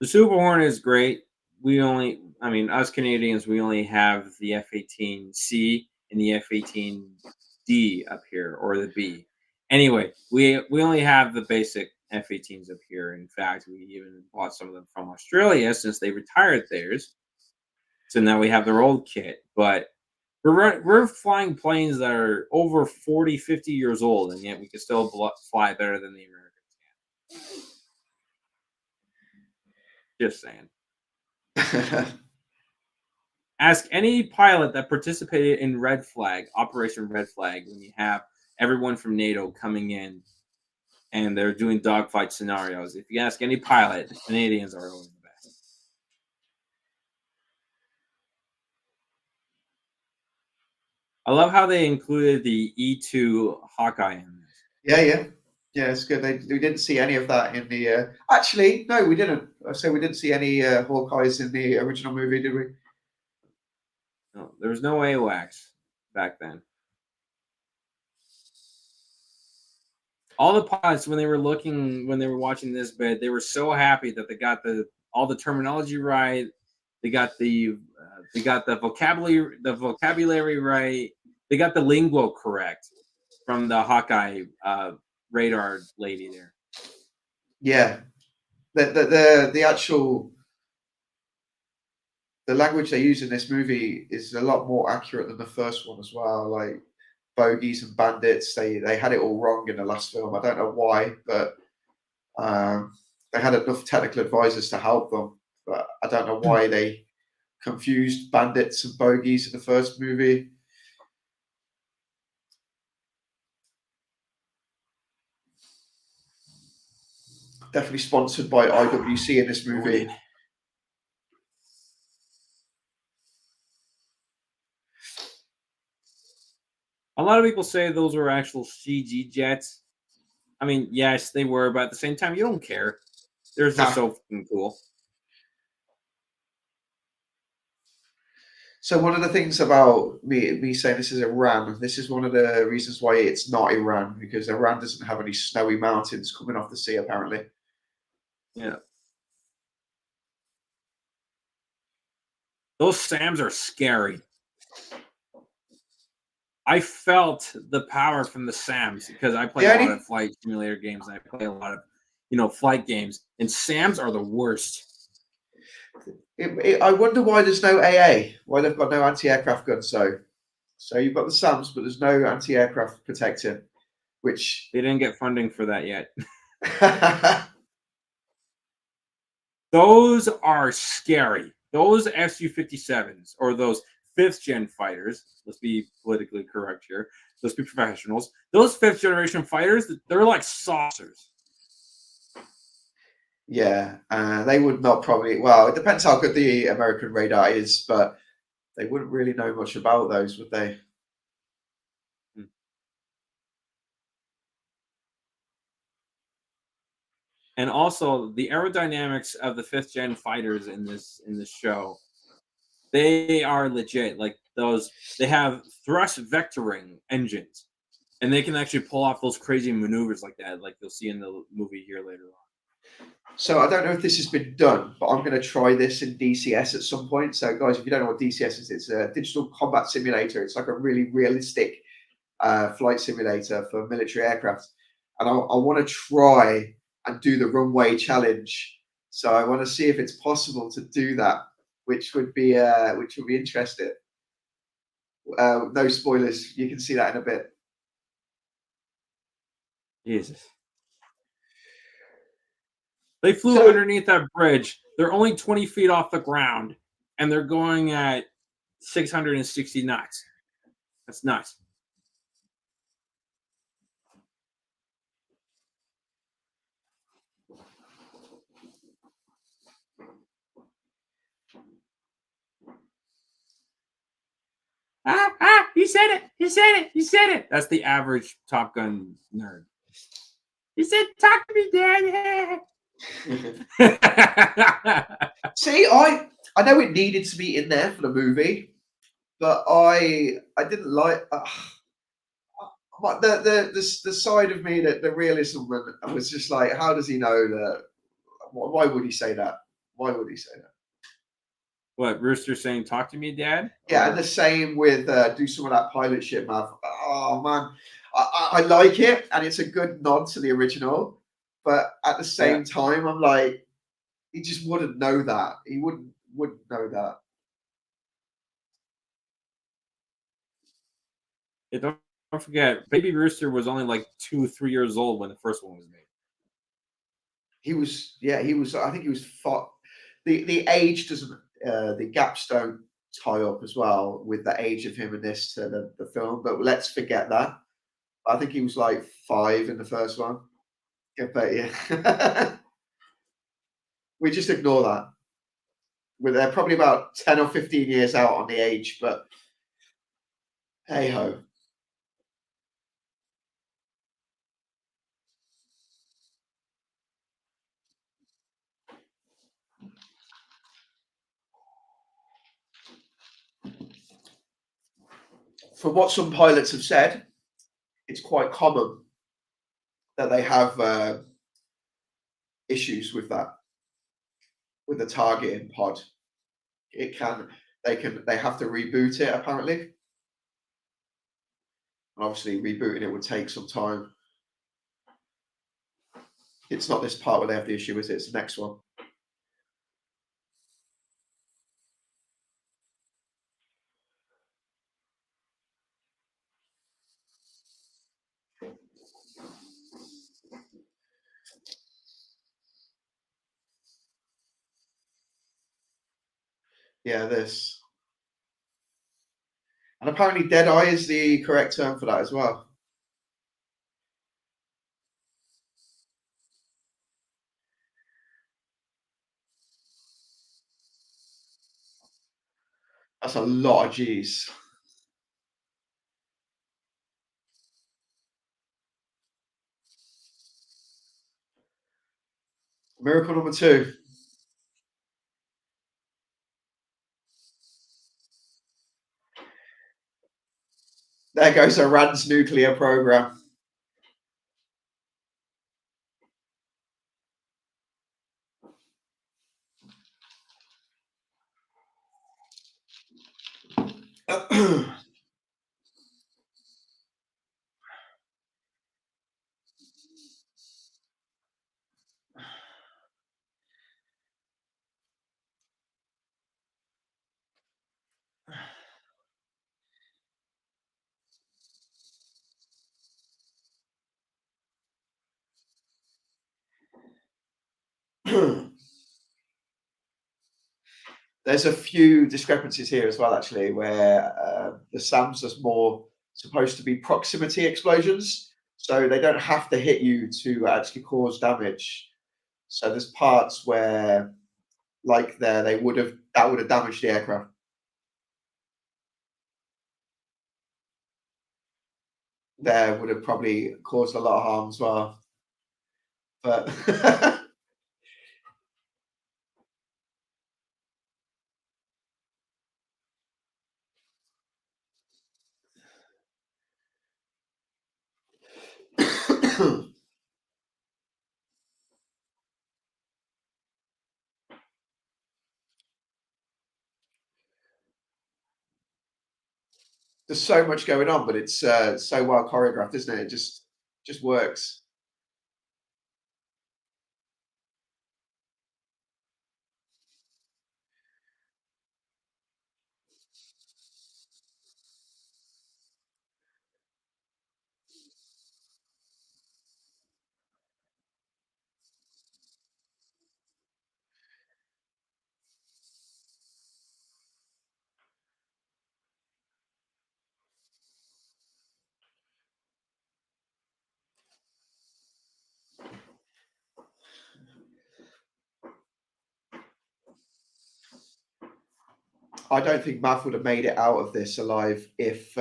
The Super Hornet is great. Us Canadians, we only have the F-18C and the F-18D up here, or the B. Anyway, we only have the basic F-18s up here. In fact, we even bought some of them from Australia since they retired theirs. So now we have their old kit. But we're flying planes that are over 40, 50 years old, and yet we can still fly better than the Americans can. Just saying. Ask any pilot that participated in Operation Red Flag, when you have everyone from NATO coming in and they're doing dogfight scenarios. If you ask any pilot, the Canadians are always the best. I love how they included the E2 Hawkeye in this. Yeah, it's good. We didn't see any of that in the. Actually, no, we didn't. So we didn't see any Hawkeyes in the original movie, did we? No, there was no AWACS back then. All the pilots, when they were watching this bit, they were so happy that they got all the terminology right. They got the vocabulary right. They got the lingo correct from the Hawkeye radar lady there. Yeah, the actual the language they use in this movie is a lot more accurate than the first one as well. Like bogeys and bandits, they had it all wrong in the last film. I don't know why, but they had enough technical advisors to help them. But I don't know why they confused bandits and bogeys in the first movie. Definitely sponsored by IWC in this movie. A lot of people say those were actual CG jets. I mean, yes, they were, but at the same time, you don't care. They're just so fucking cool. So one of the things about me saying this is Iran, this is one of the reasons why it's not Iran, because Iran doesn't have any snowy mountains coming off the sea, apparently. Yeah. Those SAMs are scary. I felt the power from the SAMs because I play a lot of flight simulator games and I play a lot of, flight games, and SAMs are the worst. I wonder why there's no AA, why they've got no anti-aircraft guns. So you've got the SAMs, but there's no anti-aircraft protecting, which they didn't get funding for that yet. Those are scary. Those Su-57s or those 5th gen fighters, let's be politically correct here, let's be professionals. Those 5th generation fighters, they're like saucers. Yeah, they would not probably. Well, it depends how good the American radar is, but they wouldn't really know much about those, would they? And also the aerodynamics of the 5th gen fighters in this show, they are legit. Like they have thrust vectoring engines, and they can actually pull off those crazy maneuvers like that, like you'll see in the movie here later on. So I don't know if this has been done, but I'm going to try this in DCS at some point. So guys, if you don't know what DCS is, it's a digital combat simulator. It's like a really realistic flight simulator for military aircraft, and I want to try and do the runway challenge. So I want to see if it's possible to do that, which would be interesting. No spoilers. You can see that in a bit. Jesus. They flew So underneath that bridge. They're only 20 feet off the ground, and they're going at 660 knots. That's nuts. He said it. He said it. He said it. That's the average Top Gun nerd. He said, talk to me, Daddy. see, I know it needed to be in there for the movie, but I didn't like. But the side of me that the realism was just like, how does he know that? Why would he say that? Why would he say that? What, Rooster saying, talk to me, Dad? Yeah, Or... and the same with do some of that pilot shit, Mav. Oh man, I like it, and it's a good nod to the original. But at the same time, I'm like, he just wouldn't know that. He wouldn't know that. Yeah, don't forget, Baby Rooster was only like 2-3 years old when the first one was made. He was, yeah, he was. I think he was. The age doesn't. The gaps don't tie up as well with the age of him in this to the film. But let's forget that. I think he was like 5 in the first one. Yeah, but yeah, we just ignore that. They're probably about 10 or 15 years out on the age, but hey ho. From what some pilots have said, it's quite common that they have issues with that, with the targeting pod. It can, they have to reboot it apparently. And obviously, rebooting it would take some time. It's not this part where they have the issue, is it? It's the next one. Yeah, this. And apparently, dead eye is the correct term for that as well. That's a lot of G's. Miracle number 2. There goes Iran's nuclear program. There's a few discrepancies here as well, actually, where the SAMs are more supposed to be proximity explosions, so they don't have to hit you to actually cause damage. So there's parts where, like there, that would have damaged the aircraft. There would have probably caused a lot of harm as well. But there's so much going on, but it's so well choreographed, isn't it? It just works. I don't think Mav would have made it out of this alive if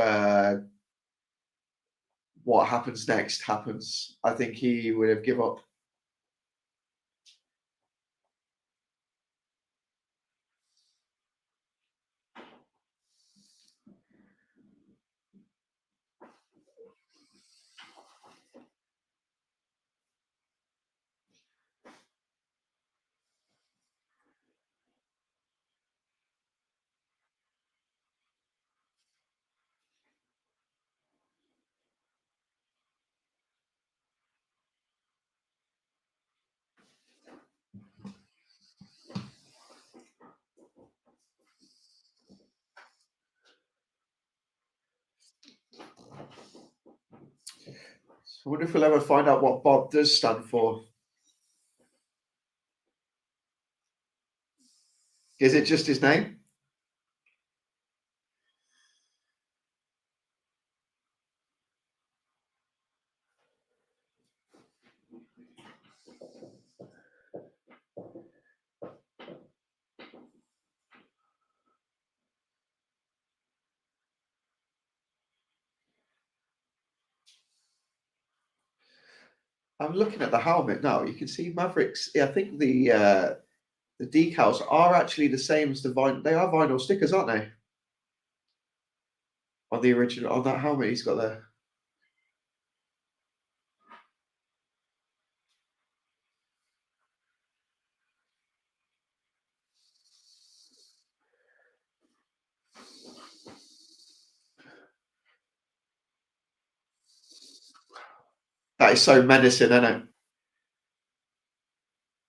what happens next happens. I think he would have give up. I wonder if we'll ever find out what Bob does stand for. Is it just his name? I'm looking at the helmet now. You can see Mavericks. Yeah, I think the decals are actually the same as the vinyl. They are vinyl stickers, aren't they? On the original, on that helmet he's got there. That is so menacing, isn't it?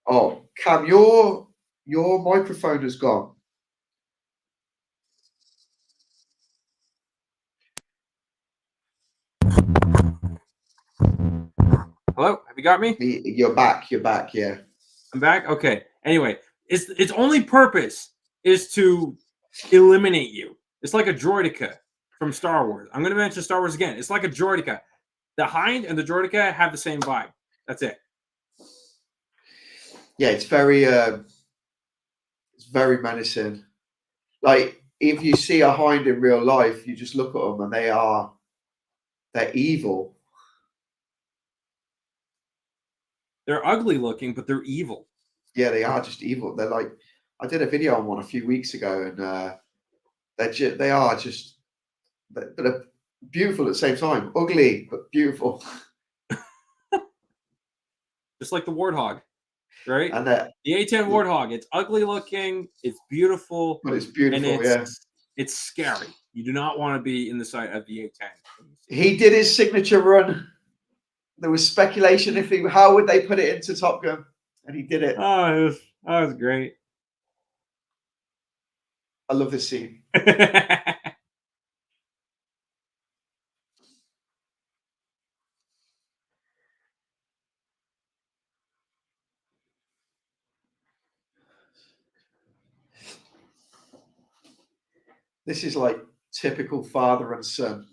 Oh, Cam, your microphone has gone. Hello, have you got me? You're back. You're back. Yeah. I'm back. Okay. Anyway, its only purpose is to eliminate you. It's like a droideka from Star Wars. I'm going to mention Star Wars again. It's like a droideka. The Hind and the droideka have the same vibe. That's it. Yeah, it's very menacing. Like if you see a hind in real life, you just look at them and they're evil. They're ugly looking, but they're evil. Yeah, they are just evil. They're like, I did a video on one a few weeks ago, and they are just they're beautiful at the same time. Ugly but beautiful. Just like the warthog, right? And the A10 warthog. It's ugly looking. It's beautiful. But it's beautiful. And it's scary. You do not want to be in the sight of the A10. He did his signature run. There was speculation how would they put it into Top Gun, and he did it. Oh, that was great. I love this scene. This is like typical father and son.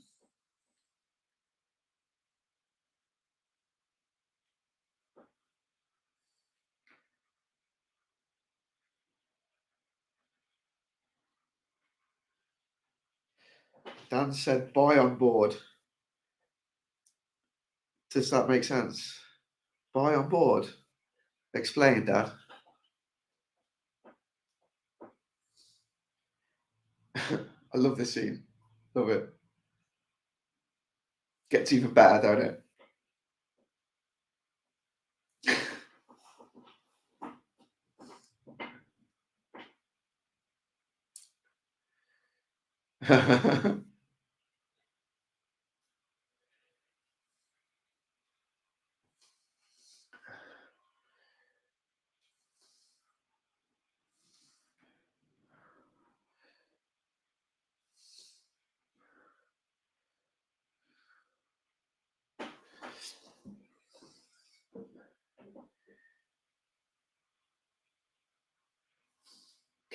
Dan said, buy on board. Does that make sense? Buy on board. Explain, Dad. I love this scene. Love it. Gets even better, don't it?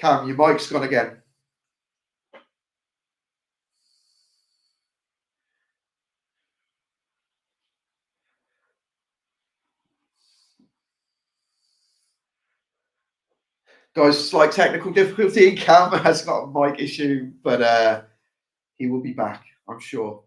Cam, your mic's gone again. Guys, slight technical difficulty. Cam has got a mic issue, but he will be back, I'm sure.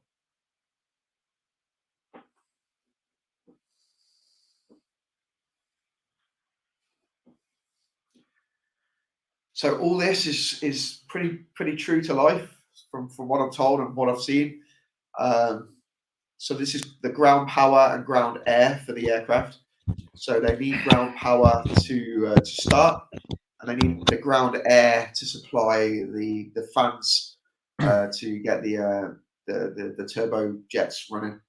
So all this is pretty true to life from what I'm told and what I've seen. So this is the ground power and ground air for the aircraft. So they need ground power to start, and they need the ground air to supply the fans to get the turbo jets running.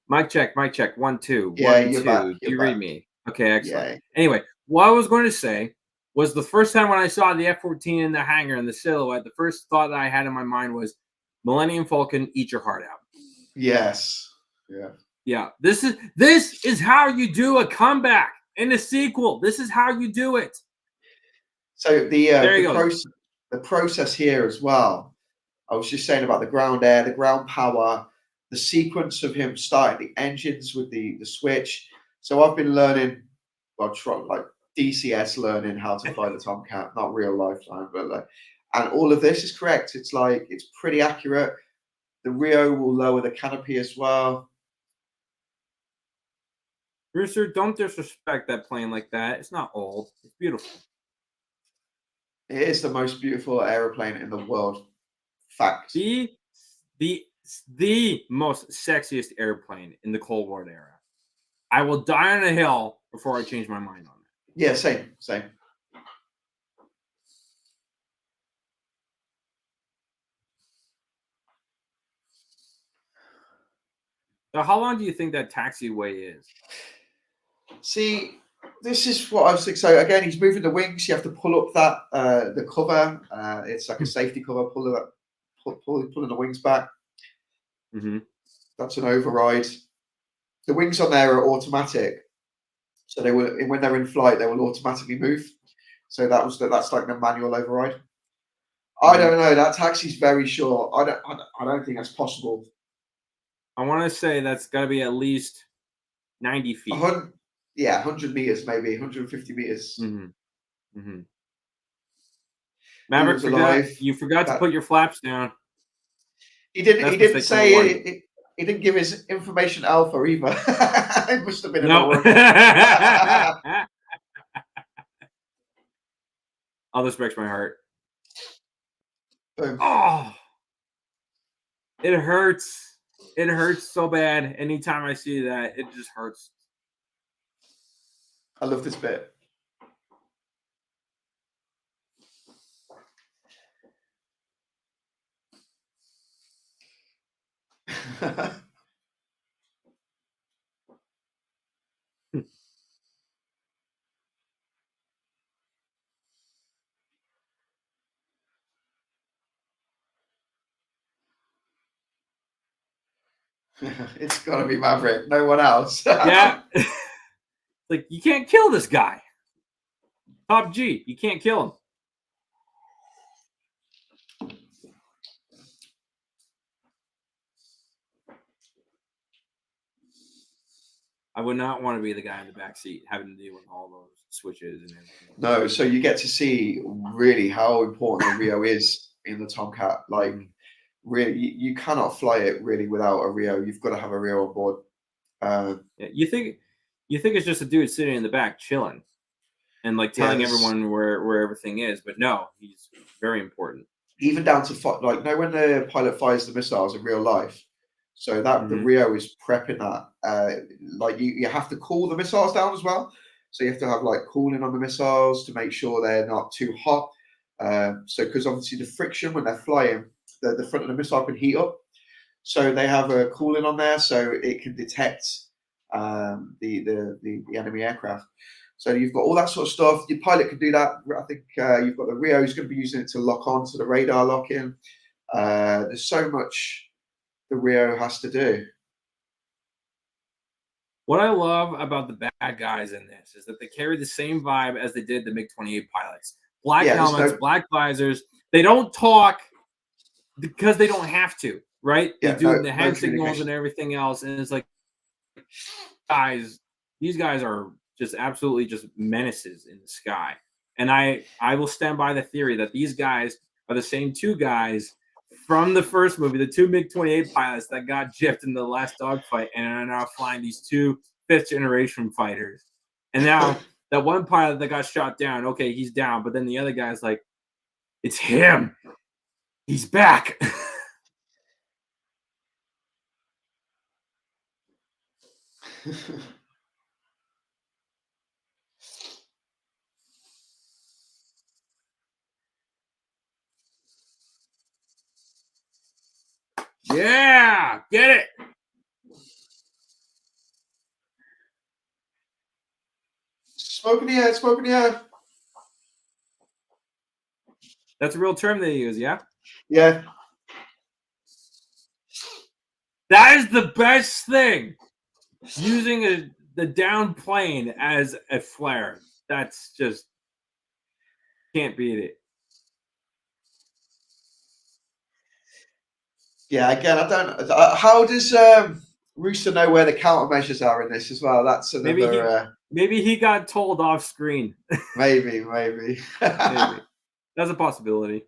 Mic check, mic check. 1, 2, Yeah, 1, you're 2. back. Do you read me? Okay, excellent. Yeah. Anyway, what I was going to say was the first time when I saw the F-14 in the hangar in the silhouette, the first thought that I had in my mind was Millennium Falcon, eat your heart out. Yes. Yeah. Yeah. This is how you do a comeback in a sequel. This is how you do it. So There you go. The process here as well. I was just saying about the ground air, the ground power, the sequence of him starting the engines with the switch. So I've been learning, well, like DCS learning how to fly the Tomcat, not real life time, but like, and all of this is correct. It's like it's pretty accurate. The Rio will lower the canopy as well. Brewster, don't disrespect that plane like that. It's not old. It's beautiful. It is the most beautiful aeroplane in the world. Facts. The most sexiest airplane in the Cold War era. I will die on a hill before I change my mind on it. Yeah, same. So how long do you think that taxiway is? See, this is what I was thinking. So again, he's moving the wings. You have to pull up that the cover. It's like a safety cover. Pulling the wings back. Mm-hmm. That's an override. The wings on there are automatic, so they will when they're in flight they will automatically move. So that's like the manual override. I don't know. That taxi's very short. I don't think that's possible. I want to say that's got to be at least 90 feet. 100 meters, maybe 150 meters. Mm-hmm. Mm-hmm. Maverick, you forgot to put your flaps down. He didn't say it. He didn't give his information alpha either. It must have been in the wrong. Oh, this breaks my heart. Boom. Oh, it hurts. It hurts so bad. Anytime I see that, it just hurts. I love this bit. It's got to be Maverick. No one else. Yeah. Like, you can't kill this guy. Top G. You can't kill him. I would not want to be the guy in the back seat having to deal with all those switches and everything. No, so you get to see really how important the Rio is in the Tomcat. Like, really, you cannot fly it really without a Rio. You've got to have a Rio on board. You think it's just a dude sitting in the back chilling and like telling everyone where everything is, but no, he's very important. Even down to like, when the pilot fires the missiles in real life. So that the Rio is prepping that. Like you have to cool the missiles down as well. So you have to have like cooling on the missiles to make sure they're not too hot. So because obviously the friction when they're flying, the front of the missile can heat up. So they have a cooling on there so it can detect the enemy aircraft. So you've got all that sort of stuff. Your pilot can do that. I think you've got the Rio who's going to be using it to lock on to the radar lock-in. There's so much the Rio has to do. What I love about the bad guys in this is that they carry the same vibe as they did the MiG-28 pilots. black Yeah, there's helmets, no. black visors. They don't talk because they don't have to, right? They Yeah, do the no hand signals and communication. everything else, and it's like, guys, these guys are just absolutely just menaces in the sky. And I will stand by the theory that these guys are the same two guys from the first movie, the two MiG-28 pilots that got gypped in the last dogfight and are now flying these two fifth generation fighters. And now that one pilot that got shot down, okay, he's down, but then the other guy's like, it's him. He's back. Yeah, get it. Smoke in the air, smoke in the air. That's a real term they use, yeah? Yeah. That is the best thing. Using the down plane as a flare. That's just can't beat it. Yeah, again, I don't. How does Rooster know where the countermeasures are in this as well? That's another. Maybe he got told off screen. Maybe. Maybe. That's a possibility.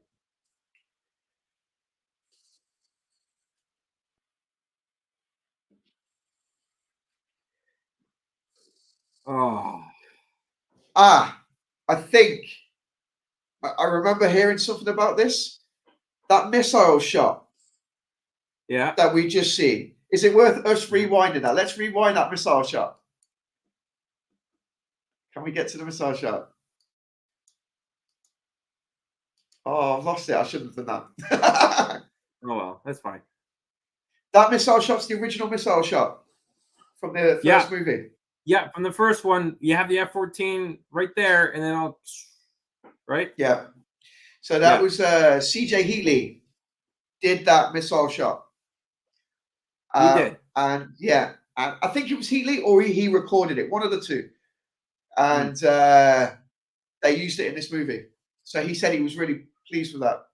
Oh. I think I remember hearing something about this. That missile shot Yeah. that we just seen. Is it worth us rewinding that? Let's rewind that missile shot. Can we get to the missile shot? Oh, I've lost it. I shouldn't have done that. Oh well, that's fine. That missile shot's the original missile shot from the first movie. Yeah, from the first one, you have the F-14 right there, and then right? Yeah. So that was CJ Heatley did that missile shot. He did. And yeah, and I think it was Heatley or he recorded it, one of the two. And they used it in this movie. So he said he was really pleased with that.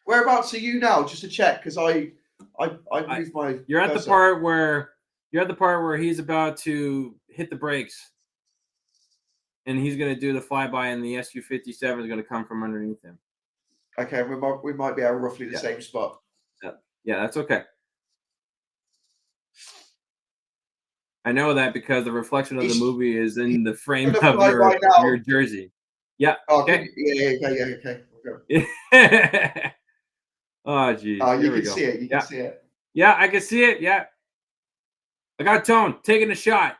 Whereabouts are you now? Just to check, because I moved my. You're at the part where he's about to hit the brakes, and he's going to do the flyby, and the Su-57 is going to come from underneath him. Okay, we might be at roughly the same spot. Yeah, that's okay. I know that because the reflection of the movie is in the frame of your jersey. Yeah. Oh, okay. Okay. Oh, geez. You can see it. You can see it. Yeah, I can see it. Yeah. I got Tone taking a shot.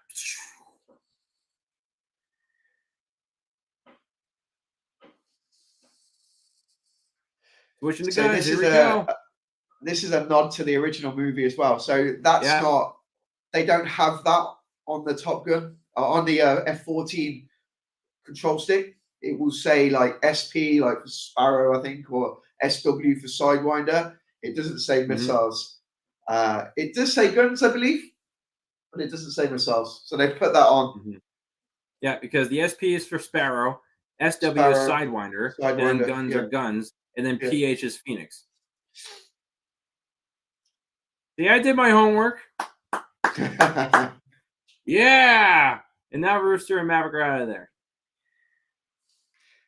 Switching the guns. Here we go. This is a nod to the original movie as well. So that's not. They don't have that on the Top Gun on the F-14 control stick. It will say like SP, like for Sparrow, I think, or SW for Sidewinder. It doesn't say missiles. It does say guns, I believe, but it doesn't say missiles. So they put that on. Yeah, because the SP is for Sparrow, SW is Sidewinder, and then guns are guns, and then PH is Phoenix. See, I did my homework. Yeah, and now Rooster and Maverick are out of there.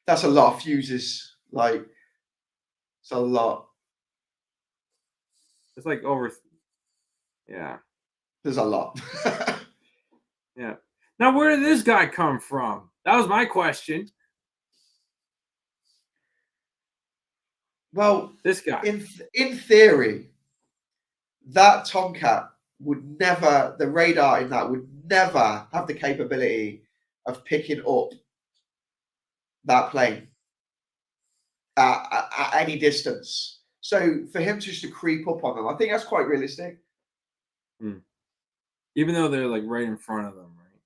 That's a lot of fuses. Like, it's a lot. It's like over. Yeah. There's a lot. Yeah. Now, where did this guy come from? That was my question. Well, this guy. In theory, that Tomcat would never, the radar in that would never have the capability of picking up that plane at any distance. So for him just to creep up on them, I think that's quite realistic. Even though they're like right in front of them, right?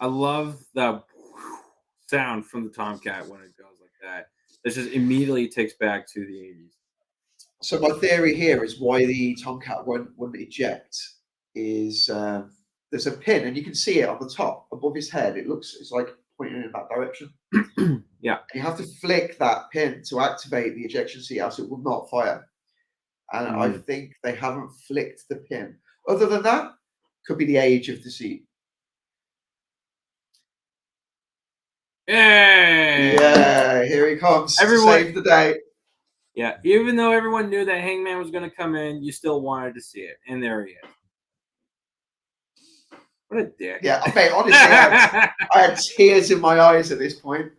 I love the sound from the Tomcat when it goes like that. It just immediately takes back to the 80s. So my theory here is why the Tomcat won't eject is there's a pin and you can see it on the top above his head. It's like pointing in that direction. Yeah. You have to flick that pin to activate the ejection seat, else it will not fire. And I think they haven't flicked the pin. Other than that, could be the age of the seat. Yay! Yeah, here he comes to save the day. Yeah, even though everyone knew that Hangman was going to come in, you still wanted to see it, and there he is. What a dick! Yeah, mate. Honestly, I had tears in my eyes at this point.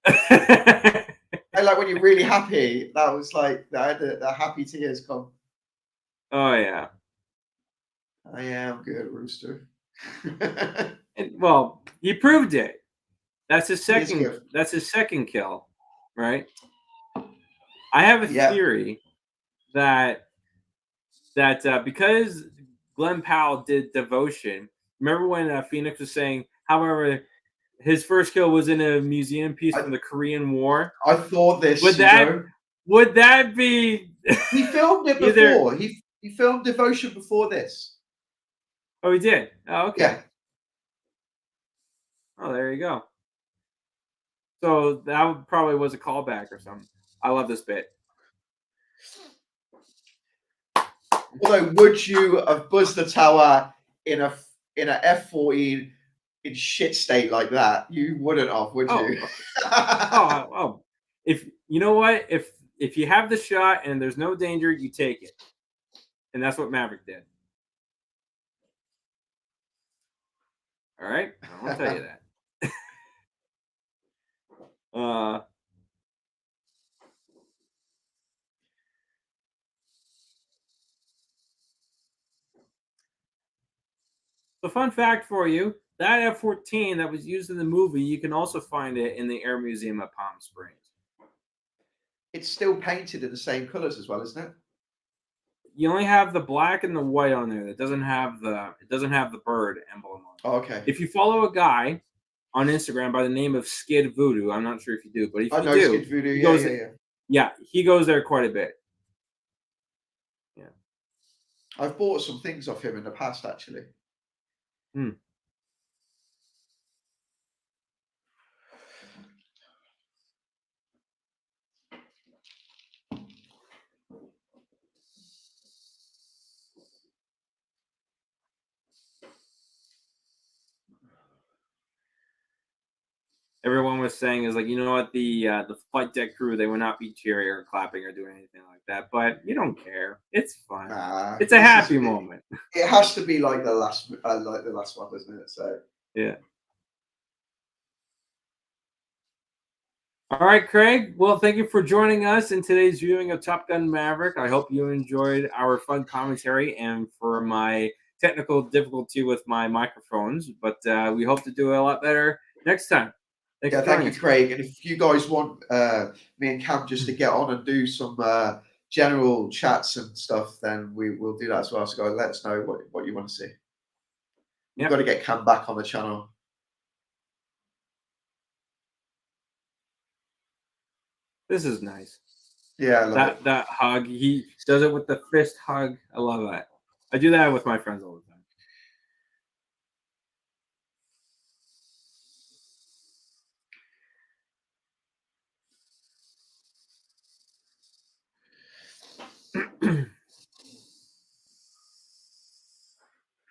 And like when you're really happy, that was like I had the happy tears come. Oh yeah. I am good, Rooster. Well, he proved it. That's his second. That's his second kill, right? I have a theory that because Glenn Powell did Devotion. Remember when Phoenix was saying, however, his first kill was in a museum piece from the Korean War? I thought this. Would that be? He filmed it before. He filmed Devotion before this. Oh, he did. Oh, okay. Yeah. Oh, there you go. So that probably was a callback or something. I love this bit. Although, would you have buzzed the tower in a F-14 in shit state like that? You wouldn't have, would you? Oh. If you know what, if you have the shot and there's no danger, you take it, and that's what Maverick did. All right, I'll tell you that. The fun fact for you, that F-14 that was used in the movie, you can also find it in the Air Museum at Palm Springs. It's still painted in the same colors as well, isn't it? You only have the black and the white on there. It doesn't have the bird emblem on it. Oh, okay. If you follow a guy on Instagram by the name of Skid Voodoo, I'm not sure if you do, but if you do, Skid Voodoo. Yeah, he goes there quite a bit. Yeah, I've bought some things off him in the past, actually. Everyone was saying is like, you know what, the flight deck crew, they would not be cheering or clapping or doing anything like that, but you don't care. It's fun. It's a happy moment. It has to be like the last one, doesn't it? So yeah. All right, Craig. Well, thank you for joining us in today's viewing of Top Gun Maverick. I hope you enjoyed our fun commentary and for my technical difficulty with my microphones, but we hope to do a lot better next time. Thank you, Craig. And if you guys want me and Cam just to get on and do some general chats and stuff, then we will do that as well. So go let us know what you want to see. We've got to get Cam back on the channel. This is nice. Yeah, I love it. That hug. He does it with the fist hug. I love that. I do that with my friends all the time.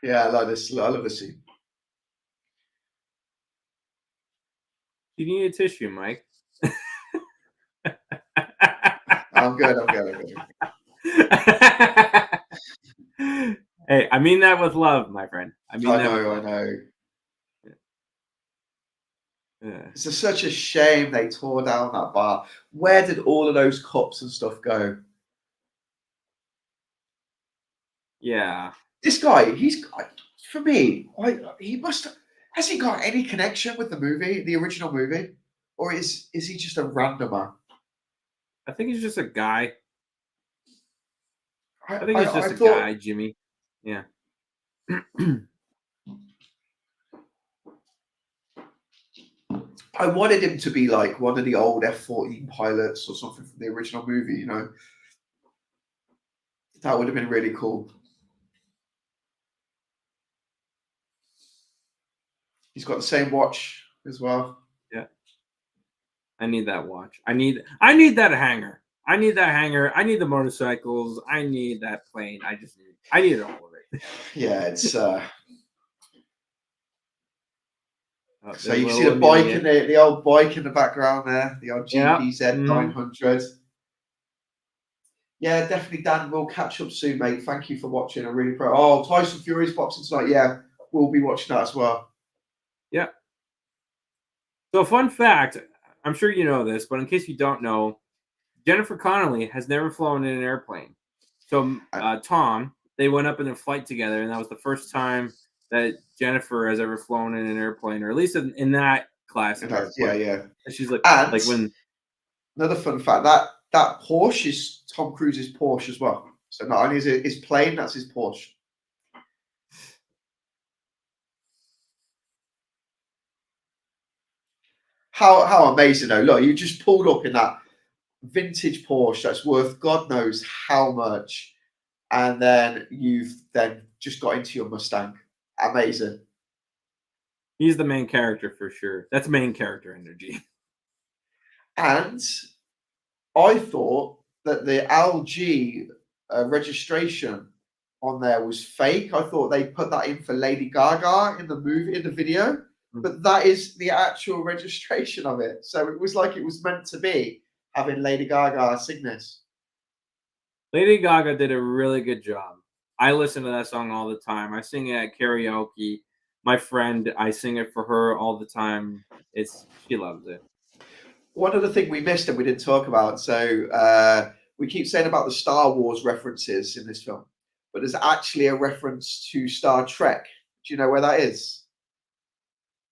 Yeah, I love this. I love this scene. You need a tissue, Mike. I'm good. Hey, I mean that with love, my friend. I know. Yeah. It's just such a shame they tore down that bar. Where did all of those cups and stuff go? Yeah. This guy, for me, he must have. Has he got any connection with the movie, the original movie, or is he just a randomer? I think he's just a guy. I think he's just a guy, Jimmy. Yeah. I wanted him to be like one of the old F-14 pilots or something from the original movie. You know, that would have been really cool. He's got the same watch as well. Yeah. I need that watch. I need that hangar. I need that hangar. I need the motorcycles. I need that plane. I need all of it. Yeah, it's Oh, so there's you see little the bike Amelia. in the old bike in the background there, the old Yeah. GPZ 900. Yeah, definitely, Dan. We'll catch up soon, mate. Thank you for watching. I really proud. Oh, Tyson Fury's boxing tonight. Yeah, we'll be watching that as well. Yeah. So, fun fact, I'm sure you know this, but in case you don't know, Jennifer Connelly has never flown in an airplane. So, Tom, they went up in a flight together, and that was the first time that Jennifer has ever flown in an airplane, or at least in that class of airplane. Yeah. And she's like And when another fun fact that Porsche is Tom Cruise's Porsche as well. So not only is it his plane, that's his Porsche. How amazing though! Look, you just pulled up in that vintage Porsche that's worth God knows how much, and then you've then just got into your Mustang. Amazing. he's the main character for sure. That's main character energy. And I thought that the LG registration on there was fake. I thought they put that in for Lady Gaga in the movie, in the video, but that is the actual registration of it. So it was like it was meant to be having Lady Gaga sing this. Lady Gaga did a really good job. I listen to that song all the time. I sing it at karaoke. My friend, I sing it for her all the time. She loves it. One other thing we missed and we didn't talk about. So we keep saying about the Star Wars references in this film, but there's actually a reference to Star Trek. Do you know where that is?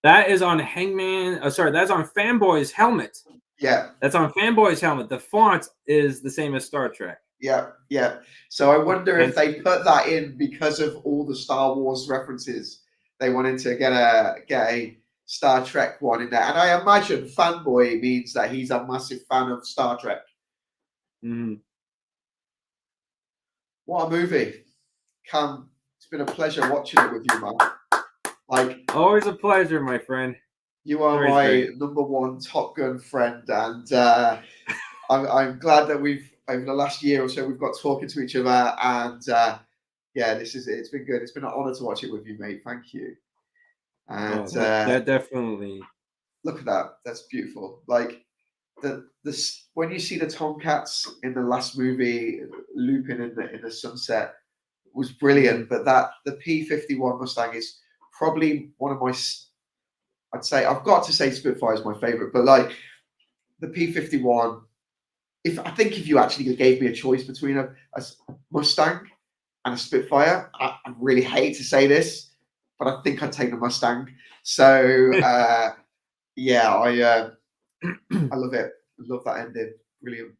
That is on that's on Fanboy's helmet. Yeah. That's on Fanboy's helmet. The font is the same as Star Trek. Yeah. So I wonder if they put that in because of all the Star Wars references. They wanted to get a Star Trek one in there. And I imagine fanboy means that he's a massive fan of Star Trek. Mm-hmm. What a movie. Cam, it's been a pleasure watching it with you, man. Like, always a pleasure, my friend. You are my number one Top Gun friend, and I'm glad that over the last year or so we've got talking to each other, and yeah, it's been good. It's been an honor to watch it with you, mate. Thank you. And that definitely. Look at that. That's beautiful. Like when you see the Tomcats in the last movie looping in the sunset was brilliant. But the P-51 Mustang is probably one of my. I'd say I've got to say Spitfire is my favorite, but like the P-51, if you actually gave me a choice between a Mustang and a Spitfire, I really hate to say this, but I think I'd take the Mustang. So yeah, I love it. I love that ending. Brilliant.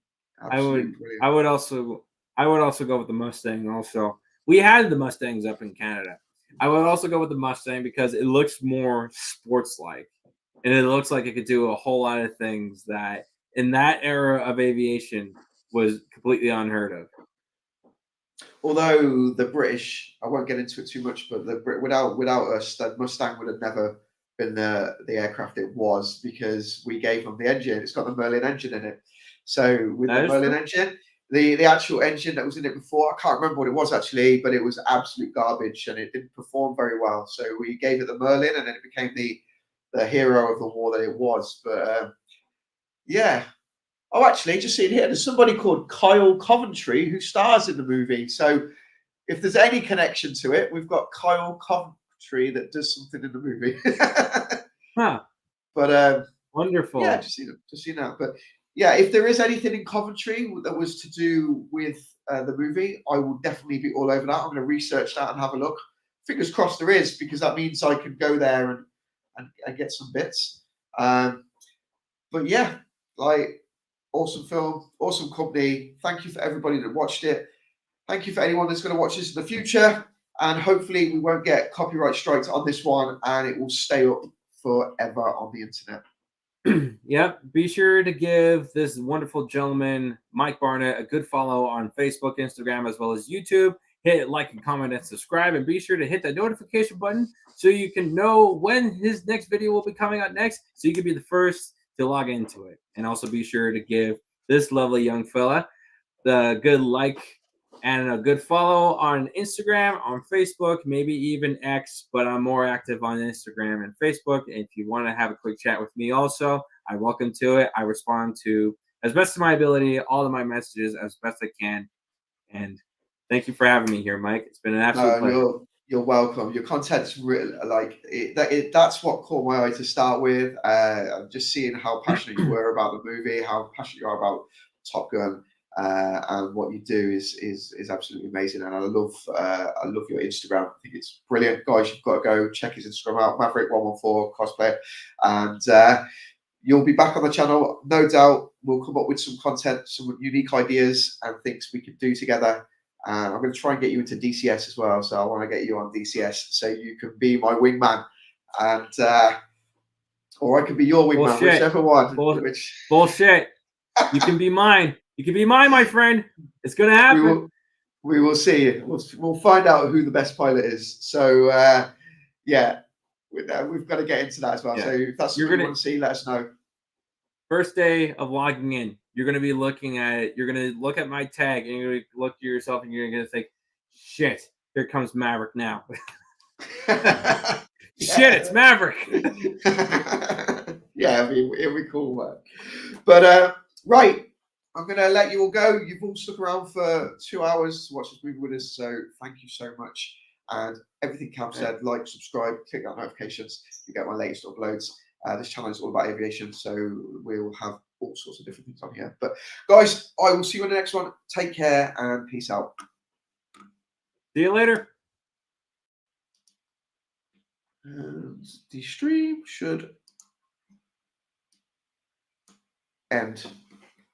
Absolutely brilliant. I would also go with the Mustang. Also, we had the Mustangs up in Canada. I would also go with the Mustang because it looks more sports-like, and it looks like it could do a whole lot of things that in that era of aviation was completely unheard of. Although the British, I won't get into it too much, but without us, the Mustang would have never been the aircraft it was because we gave them the engine. It's got the Merlin engine in it. So with the Merlin engine, the actual engine that was in it before, I can't remember what it was actually, but it was absolute garbage and it didn't perform very well. So we gave it the Merlin, and then it became the hero of the war that it was. But yeah. Oh, actually, just seeing here, there's somebody called Kyle Coventry who stars in the movie. So if there's any connection to it, we've got Kyle Coventry that does something in the movie. Huh. But wonderful. Yeah, just seen that. But yeah, if there is anything in Coventry that was to do with the movie, I will definitely be all over that. I'm going to research that and have a look. Fingers crossed there is, because that means I can go there and get some bits. But yeah, like, awesome film, awesome company. Thank you for everybody that watched it. Thank you for anyone that's going to watch this in the future. And hopefully we won't get copyright strikes on this one and it will stay up forever on the internet. Yep. Be sure to give this wonderful gentleman, Mike Barnett, a good follow on Facebook, Instagram, as well as YouTube. Hit like and comment and subscribe, and be sure to hit that notification button so you can know when his next video will be coming out next, so you can be the first to log into it. And also be sure to give this lovely young fella the good like and a good follow on Instagram, on Facebook, maybe even X, but I'm more active on Instagram and Facebook. And if you want to have a quick chat with me also, I welcome to it. I respond to, as best of my ability, all of my messages as best I can. And thank you for having me here, Mike. It's been an absolute pleasure. You're welcome. Your content's really that's what caught my eye to start with. Just seeing how passionate you were about the movie, how passionate you are about Top Gun. And what you do is absolutely amazing, and I love your Instagram. I think it's brilliant, guys. You've got to go check his Instagram out, Maverick114 cosplay, and you'll be back on the channel, no doubt. We'll come up with some content, some unique ideas, and things we could do together. And I'm going to try and get you into DCS as well. So I want to get you on DCS so you can be my wingman, and or I can be your wingman, Bullshit. whichever one. Bullshit. You can be mine. You can be mine, my friend. It's gonna happen. We will see. We'll find out who the best pilot is. So yeah, we've got to get into that as well. Yeah. So if that's something you want to see, let us know. First day of logging in, you're gonna be looking at it. You're gonna look at my tag, and you're gonna look at yourself, and you're gonna think, "Shit, here comes Maverick now." Shit, it's Maverick. Yeah, it'll be cool, man. But right, I'm going to let you all go. You've all stuck around for 2 hours to watch this movie with us, so thank you so much. And everything Cam said, like, subscribe, click that notifications, you get my latest uploads. This channel is all about aviation, so we'll have all sorts of different things on here. But guys, I will see you in the next one. Take care and peace out. See you later. And the stream should end.